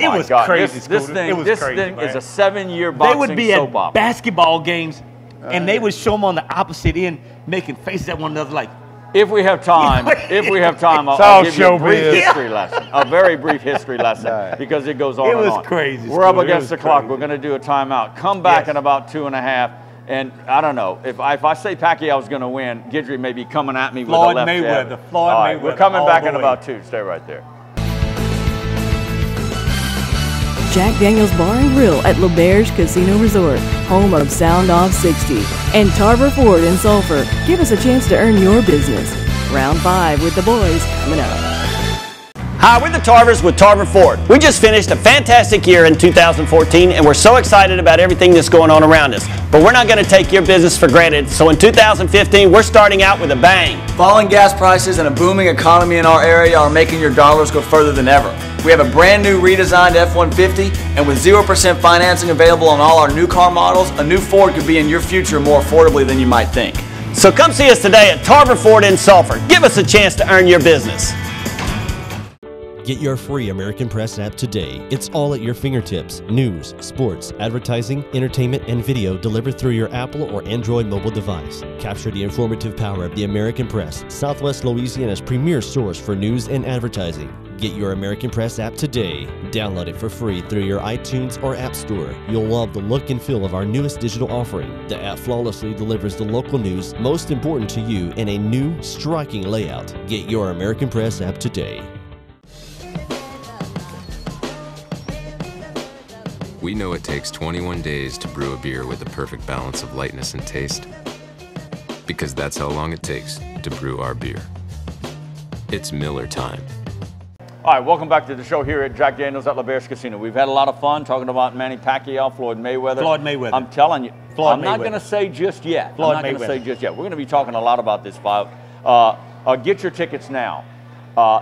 it was crazy. This thing is a 7-year boxing They would be soap at opera. basketball games, and they would show them on the opposite end, making faces at one another like. If we have time, I'll give you a brief history lesson, a very brief history lesson, because it goes on and on. It was crazy. We're up against the clock. We're going to do a timeout. Come back in about 2.5. And I don't know, if I say Pacquiao's going to win, Guidry may be coming at me with a left jab. Floyd Mayweather. We're coming back in about 2. Stay right there. Jack Daniels Bar and Grill at Lauberge Casino Resort, home of Sound Off 60, and Tarver Ford in Sulphur. Give us a chance to earn your business. Round 5 with the boys coming up. Hi, we're the Tarvers with Tarver Ford. We just finished a fantastic year in 2014, and we're so excited about everything that's going on around us. But we're not going to take your business for granted, so in 2015, we're starting out with a bang. Falling gas prices and a booming economy in our area are making your dollars go further than ever. We have a brand new redesigned F-150, and with 0% financing available on all our new car models, a new Ford could be in your future more affordably than you might think. So come see us today at Tarver Ford in Sulphur. Give us a chance to earn your business. Get your free American Press app today. It's all at your fingertips. News, sports, advertising, entertainment, and video delivered through your Apple or Android mobile device. Capture the informative power of the American Press, Southwest Louisiana's premier source for news and advertising. Get your American Press app today. Download it for free through your iTunes or App Store. You'll love the look and feel of our newest digital offering. The app flawlessly delivers the local news most important to you in a new, striking layout. Get your American Press app today. We know it takes 21 days to brew a beer with the perfect balance of lightness and taste, because that's how long it takes to brew our beer. It's Miller time. All right, welcome back to the show here at Jack Daniels at Lauberge Casino. We've had a lot of fun talking about Manny Pacquiao, Floyd Mayweather. I'm telling you, I'm not going to say just yet. We're going to be talking a lot about this fight. Get your tickets now.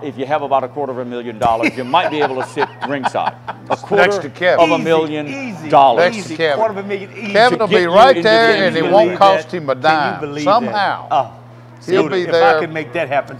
If you have about $250,000, you might be able to sit ringside. $250,000. Next to Kevin. Kevin will be right there, and it won't cost him a dime. Somehow, he'll be there. If I can make that happen,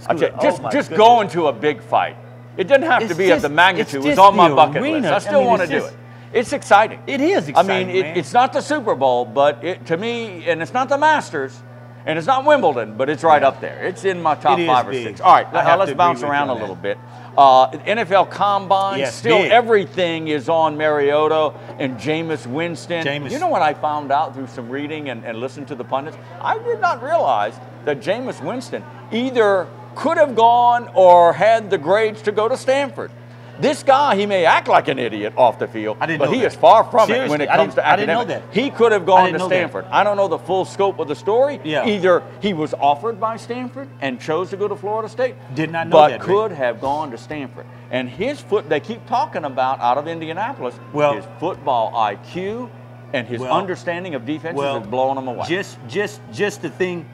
just going to a big fight. It doesn't have to be of the magnitude. It's on my bucket list. I still want to do it. It's exciting. It is exciting. I mean, it's not the Super Bowl, but to me, and it's not the Masters. And it's not Wimbledon, but it's right up there. It's in my top 5 or 6. All right, let's bounce around a little bit. NFL Combine, everything is on Mariota and Jameis Winston. You know what I found out through some reading and listening to the pundits? I did not realize that Jameis Winston either could have gone or had the grades to go to Stanford. This guy, he may act like an idiot off the field, but he is far from it when it comes to academics. He could have gone to Stanford. I don't know the full scope of the story. Either he was offered by Stanford and chose to go to Florida State, did not know but could have gone to Stanford. And his they keep talking about out of Indianapolis, his football IQ and his understanding of defenses is blowing him away. Just the thing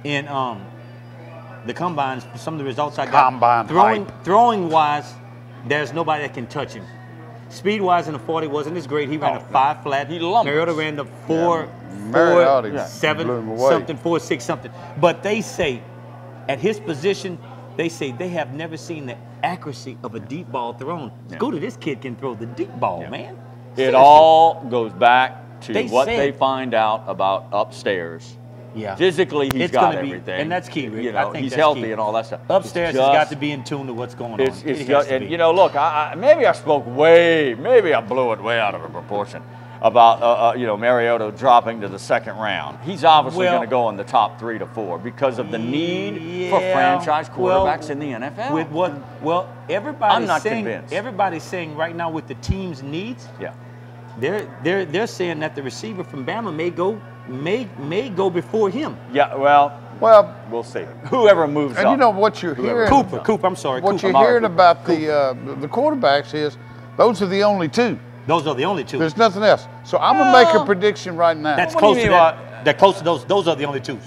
in the combines, some of the results I got. Throwing wise, there's nobody that can touch him. Speed-wise in the 40 wasn't as great. He ran a 5 flat. Mariota ran the 4.7 something, 4.6 something. But they say, at his position, they say they have never seen the accuracy of a deep ball thrown. Scooter, this kid can throw the deep ball, man. Seriously. It all goes back to what they find out about upstairs. Physically, he's got everything. And that's key, Rick. You know, he's healthy and all that stuff. Upstairs has got to be in tune to what's going on. And you know, look, maybe I spoke maybe I blew it way out of proportion. about Mariota dropping to the second round. He's obviously going to go in the top 3 to 4 because of the need for franchise quarterbacks in the NFL. With what? Well, I'm not convinced. Everybody's saying right now with the team's needs. Yeah. They're saying that the receiver from Bama may go before him. Yeah. Well, we'll see. Whoever moves and up. you know what you're hearing? Cooper. I'm sorry. What you're hearing about the quarterbacks is those are the only 2. Those are the only 2. There's nothing else. So I'm gonna make a prediction right now. That's close to that. That close to those. Those are the only 2.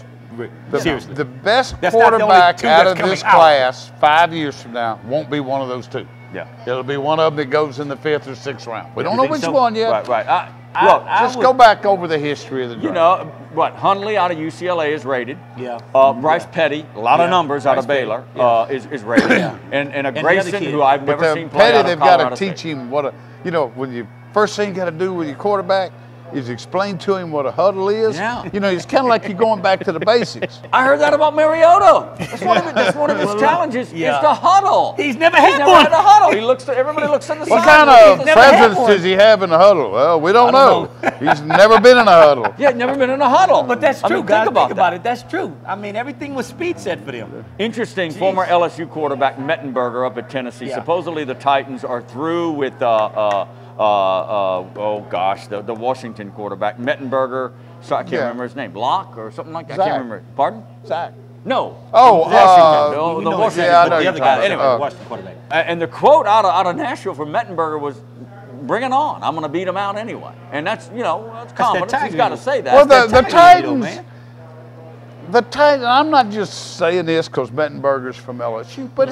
Seriously. The best quarterback out of this class 5 years from now won't be one of those 2. Yeah. It'll be one of them that goes in the 5th or 6th round. We don't know which one yet. Right. Look, just go back over the history of the draft. You know, what, Hundley out of UCLA is rated. Yeah. Bryce Petty, a lot of numbers out of Baylor, is rated. And a Grayson, who I've never seen play Petty, out of they've got to Colorado teach State. him when you first thing you got to do with your quarterback is explain to him what a huddle is. Yeah. You know, it's kind of like you're going back to the basics. I heard that about Mariota. That's one of his challenges is the huddle. He's never had one. He's never had a huddle. Everybody looks at the What side. kind of presence does he have in a huddle? Well, we don't know. He's never been in a huddle. Yeah, never been in a huddle. But that's true, guys. Think about it. That's true. I mean, everything was speed set for them. Interesting. Former LSU quarterback Mettenberger up at Tennessee. Yeah. Supposedly the Titans are through with the Washington quarterback Mettenberger. So I can't remember his name. Block or something like that. Zach. I can't remember. Pardon? Zach. No. Washington. The Washington. Yeah, I know the other guy. Anyway, Washington quarterback. And the quote out of Nashville from Mettenberger was, "Bring it on! I'm going to beat him out anyway." And that's that's confidence. He's got to say that. Well, the Titans. The Titans. I'm not just saying this because Mettenberger's from LSU, but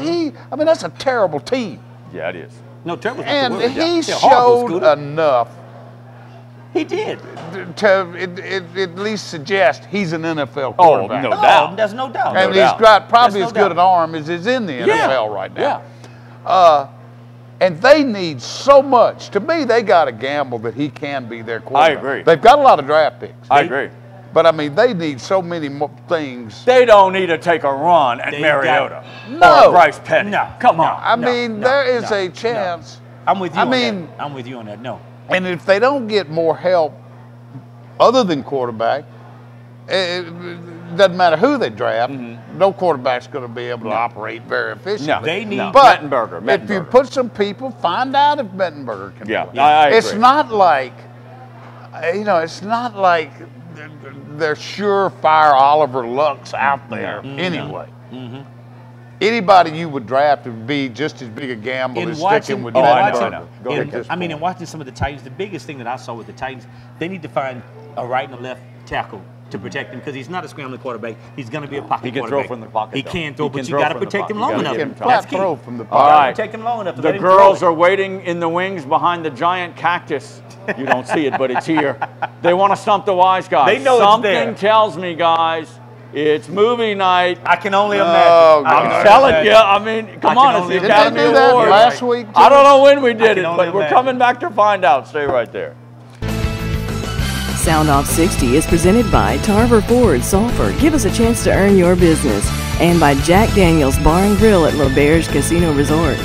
that's a terrible team. Yeah, it is. No, terrible. And he showed enough. He did. To at least suggest he's an NFL quarterback. Oh, no doubt. There's no doubt. And he's got probably as good an arm as is in the NFL right now. Yeah. And they need so much. To me, they got to gamble that he can be their quarterback. I agree. They've got a lot of draft picks. I agree. But, I mean, they need so many more things. They don't need to take a run at Mariota or Bryce Petty. No. Come on. I mean, there is a chance. I'm with you on that. I'm with you on that. No. And if they don't get more help other than quarterback, it doesn't matter who they draft, no quarterback's going to be able to operate very efficiently. No, they need but Mettenberger. If you put some people, find out if Mettenberger can Yeah, play. I agree. It's not like, it's not like they're surefire Oliver Lucks out there anyway. Anybody you would draft would be just as big a gamble as sticking with Mettenberger. In watching some of the Titans, the biggest thing that I saw with the Titans, they need to find a right and a left tackle to protect him because he's not a scrambling quarterback. He's going to be a pocket quarterback. He can throw from the pocket. He can throw, but you got to protect him long enough. He can flat throw from the pocket. All right. Protect him long enough. The girls are waiting in the wings behind the giant cactus. You don't see it, but it's here. They want to stump the wise guys. They know Something it's there. tells me, guys, it's movie night. I can only imagine. I'm telling you. I mean, come on. It's the Academy Didn't they do that Awards. last week? I don't know when we did it, but only we're imagine. coming back to find out. Stay right there. Sound Off 60 is presented by Tarver Ford Sulphur. Give us a chance to earn your business. And by Jack Daniel's Bar and Grill at Lauberge Casino Resort.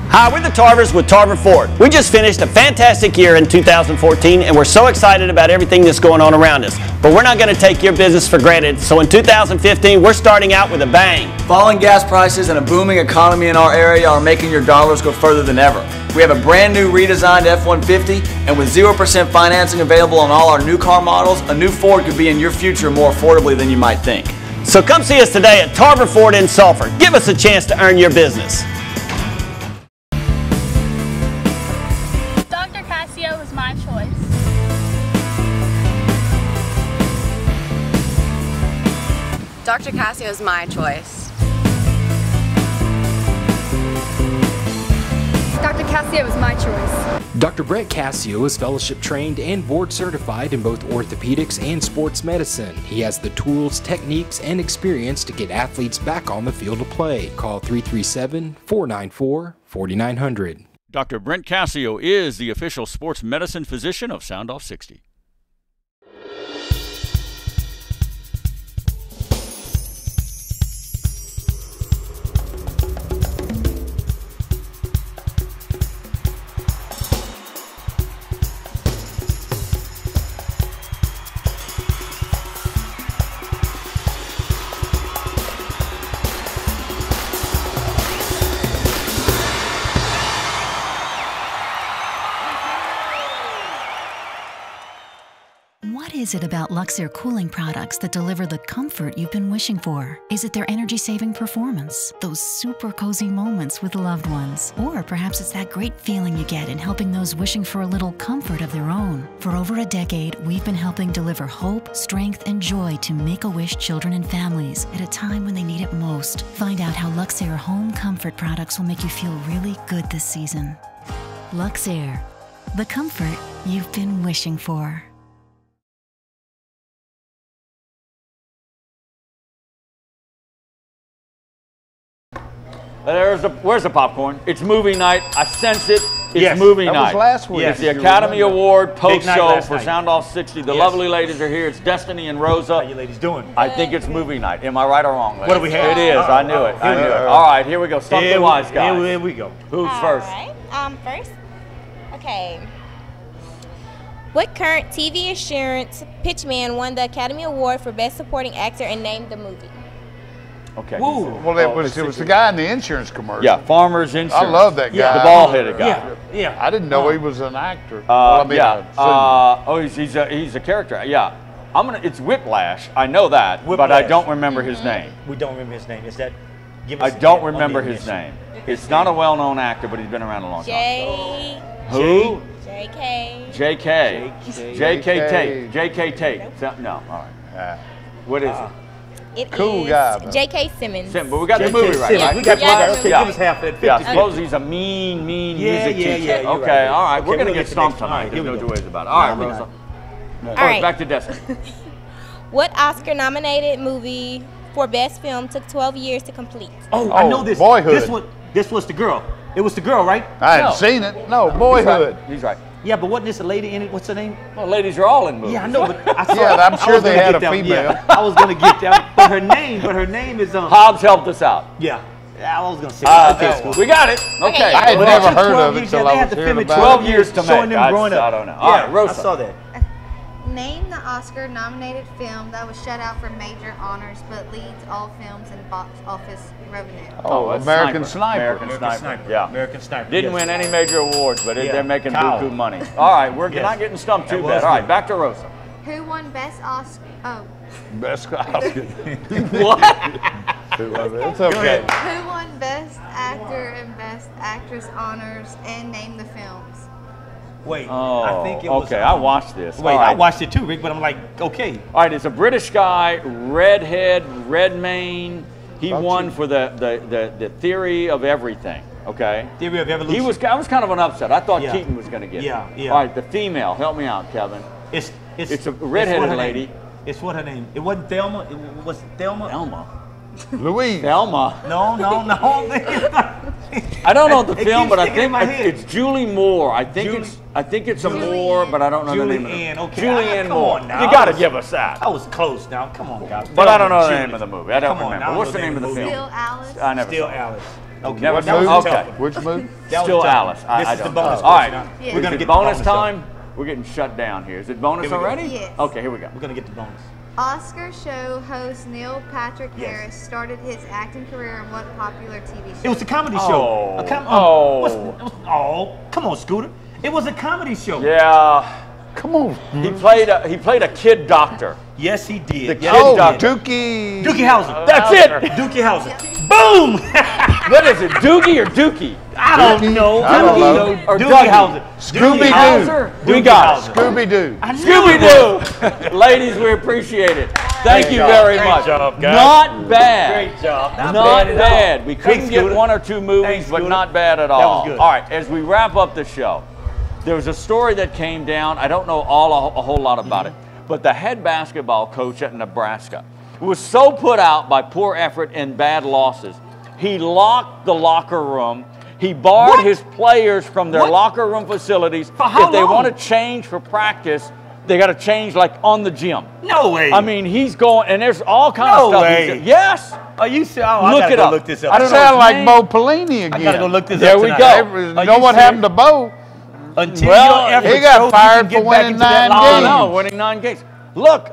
Hi, we're the Tarvers with Tarver Ford. We just finished a fantastic year in 2014, and we're so excited about everything that's going on around us. But we're not going to take your business for granted, so in 2015, we're starting out with a bang. Falling gas prices and a booming economy in our area are making your dollars go further than ever. We have a brand new redesigned F-150, and with 0% financing available on all our new car models, a new Ford could be in your future more affordably than you might think. So come see us today at Tarver Ford in Sulphur. Give us a chance to earn your business. Dr. Casio was my choice. Dr. Casio is my choice. Dr. Casio was my choice. Dr. Brett Casio is fellowship trained and board certified in both orthopedics and sports medicine. He has the tools, techniques, and experience to get athletes back on the field of play. Call 337-494-4900. Dr. Brent Casio is the official sports medicine physician of Sound Off 60. is it about Luxair cooling products that deliver the comfort you've been wishing for? Is it their energy-saving performance? Those super cozy moments with loved ones? Or perhaps it's that great feeling you get in helping those wishing for a little comfort of their own. For over a decade, we've been helping deliver hope, strength, and joy to Make-A-Wish children and families at a time when they need it most. Find out how Luxair home comfort products will make you feel really good this season. Luxair, the comfort you've been wishing for. Where's the popcorn? It's movie night. I sense it. It's Yes. movie That night. was last week. It's the Academy Award post night show last for night. Sound Off 60. The Yes. lovely ladies are here. It's Destiny and Rosa. How you ladies doing? I think it's movie night. Am I right or wrong, ladies? What do we have? It is. I knew it. I knew it. All right, here we go. Stump the wise guy. Here we go. Who's first? All right. First. Okay. What current TV assurance pitchman won the Academy Award for Best Supporting Actor and named the movie? Okay. Well, it was the guy in the insurance commercial. Yeah, Farmers Insurance. I love that guy. The bald-headed guy. Yeah. I didn't know he was an actor. Well, I mean, He's a character. Yeah. It's Whiplash. I know that, but I don't remember his name. We don't remember his name. Is that? Give I us don't on the remember his initial. name. It's not a well-known actor, but he's been around a long time. Who? J.K. J.K. J.K. Tate. J.K. Tate. No, all right. What is it? It Cool is guy, man. J.K. Simmons. But we got the J.K. movie right. Simmons. We got the Yeah. movie. Okay, give us half that. 50. Yeah, I suppose he's a mean music teacher. you're Okay, right. all right. Okay, We're going to we'll get get stumped the next one. tonight. All right, There's here no we two go. ways about it. All right, No, we're Rosa. not. All right. Back to Destiny. What Oscar-nominated movie for Best Film took 12 years to complete? Oh, I know this. Boyhood. This was the girl. It was the girl, right? I hadn't seen it. No, Boyhood. He's right. Yeah, but wasn't this a lady in it? What's her name? Well, ladies are all in movies. Yeah, I know, but I saw Yeah, I'm I sure was they gonna had get a that one. female. Yeah, I was gonna get that, but her name is Hobbs helped us out. Yeah, I was gonna say. Okay, cool. We got it. Okay. I had Well, never it took heard 12 of it years. until They I had was to hearing film it about 12 it. years to showing make. them growing up. I don't know. All right, Rosa. I saw that. Name the Oscar-nominated film that was shut out for major honors but leads all films in box office revenue. Oh, that's American Sniper. American Sniper. Yeah. American Sniper. Didn't yes. win any major awards, but Yeah. they're making Cow. buku money. All right, we're Yes. not getting stumped too That bad. was All right, good. back to Rosa. Who won Best Oscar? Oh, Best Oscar. What? It's okay. who won Best Actor and Best Actress honors and name the films? Wait, Oh, I think it was. okay. I watched this. Wait, All I right. watched it too, Rick. But I'm like, okay. All right, it's a British guy, redhead, red mane. He won for the theory of everything. Okay. Theory of evolution. I was kind of an upset. I thought Yeah. Keaton was going to get it. Yeah, yeah. All right, the female. Help me out, Kevin. It's a redheaded what her lady. name. It's what her name. It wasn't Thelma. It was Thelma. Thelma. Louise. Thelma. No. I don't know the It film, keeps but I sticking in think my head. it's Julie Moore. I think it's a Moore, but I don't know the name of Julianne. it. Okay. Julianne Come Moore. on now. You got to give us that. I was close now. Come on, guys. But I don't know the Julie. name of the movie. I don't Come on, remember. now I What's know the name of the film? Still Alice. I never Still saw it. Alice. Okay. Never that was saw it. tough Okay. one. Which movie? That was Still tough. Alice. This is the bonus. All right. question. Yeah. We're gonna Is it get bonus the bonus time. We're getting shut down here. Is it bonus Here we go. already? Yes. Okay, here we go. We're gonna get the bonus. Oscar show host Neil Patrick Yes. Harris started his acting career in what popular TV show? It was a comedy Oh. show. Oh. Come on, Scooter. It was a comedy show. Yeah. Come on. He played a kid doctor. Yes, he did. The Yes, kid he did. doctor. Dookie. Dookie Howser. That's it. Dookie Howser. Boom! What is it, Doogie or Dookie? I don't know. I don't know. Or Dookie Dougie. Howser. Scooby-Doo. Howser? We Doogie got it. Howser. Scooby-Doo. I knew it was. Scooby-Doo. Ladies, we appreciate it. Thank you job. very Great much. job, guys. Not bad. Great job. Not bad at all. bad. We couldn't Thanks, get Scooter. one or two movies, Thanks, but Scooter. not bad at That was all. good. All right, as we wrap up the show, there was a story that came down. I don't know a whole lot about it, but the head basketball coach at Nebraska was so put out by poor effort and bad losses, he locked the locker room. He barred his players from their locker room facilities. For how if they long? want to change for practice, they got to change like on the gym. No way. I mean, he's going, and there's all kinds No of stuff. way. Yes. Are you serious? Oh, Look I gotta it go up. look this up. I I don't know sound his like name. Bo Pelini again. I gotta go look this There up we tonight. go. You Are know you what serious? happened to Bo? Until Well, your efforts he got show, you fired can get for back winning into that 9 line. games. No, winning 9 games. Look,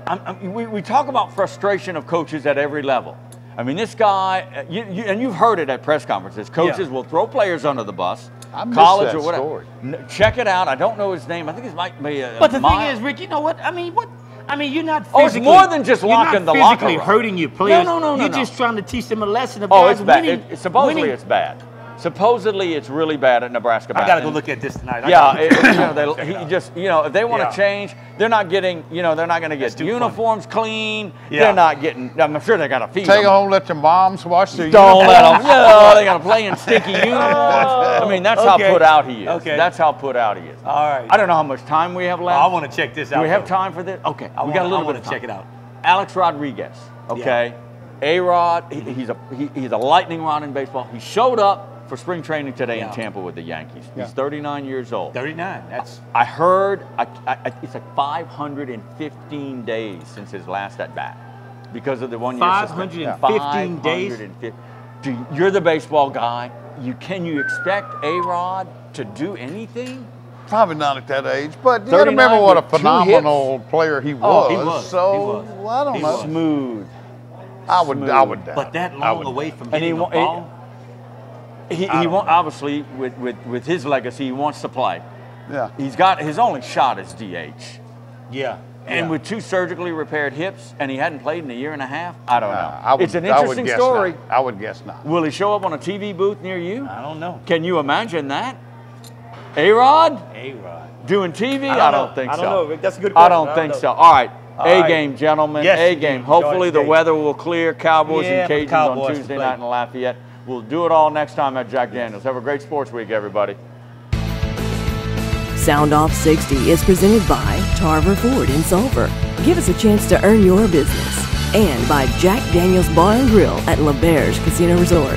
we talk about frustration of coaches at every level. I mean, this guy, and you've heard it at press conferences. Coaches will throw players under the bus, I missed college that or whatever. story. Check it out. I don't know his name. I think it might be. But the thing is, Rick, you know what? I mean, what? I mean, you're not Oh, it's physically, more than just locking the locker You're not physically room. hurting your players. No. You're just trying to teach them a lesson of Oh, guys it's bad. winning. Supposedly winning. it's bad. Supposedly it's really bad at Nebraska. I got to go look at this tonight. If they want to change, they're not getting, they're not going to get uniforms clean. Yeah. They're not getting, I'm sure they got to feed Take them. home, let your moms wash their Don't let them. uniforms. They got to play in stinky uniforms. I mean, that's how put out he is. Okay. That's how put out he is. All right. I don't know how much time we have left. I want to check this out. Do we have though. time for this? Okay. I We got a little bit to of time. check it out. Alex Rodriguez. Okay. A-Rod, he's a lightning rod in baseball. He showed up for spring training today in Tampa with the Yankees. He's 39 years old. 39. That's. I heard it's like 515 days since his last at bat because of the 1 year 515 days. You're the baseball guy. Can you expect A-Rod to do anything? Probably not at that age, but you got to remember what a phenomenal player he was. He was. So I don't know. Smooth. I would doubt. But that long away from hitting the ball. He obviously with his legacy, he wants to play. Yeah. He's got his only shot is DH. Yeah. And with 2 surgically repaired hips, and he hadn't played in a year and a half, I don't know. It's an I would interesting guess story. not. I would guess not. Will he show up on a TV booth near you? I don't know. Can you imagine that? A-Rod? A-Rod. Doing TV? I don't think so. I don't know. That's a good I question. don't think so. All right. A-game, gentlemen. Yes, A-game. Hopefully the weather will clear. Cowboys and Cajuns Cowboys on Tuesday play. night in Lafayette. We'll do it all next time at Jack Daniels. Have a great sports week, everybody. Sound Off 60 is presented by Tarver Ford in Sulphur. Give us a chance to earn your business. And by Jack Daniels Bar and Grill at Lauberge Casino Resort.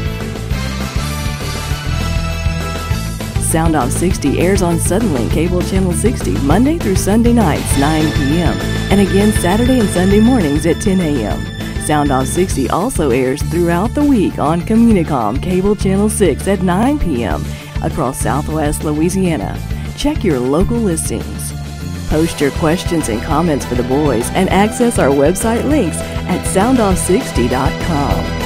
Sound Off 60 airs on Suddenlink Cable Channel 60 Monday through Sunday nights, 9 p.m. and again Saturday and Sunday mornings at 10 a.m. Sound Off 60 also airs throughout the week on Communicom Cable Channel 6 at 9 p.m. across Southwest Louisiana. Check your local listings. Post your questions and comments for the boys and access our website links at soundoff60.com.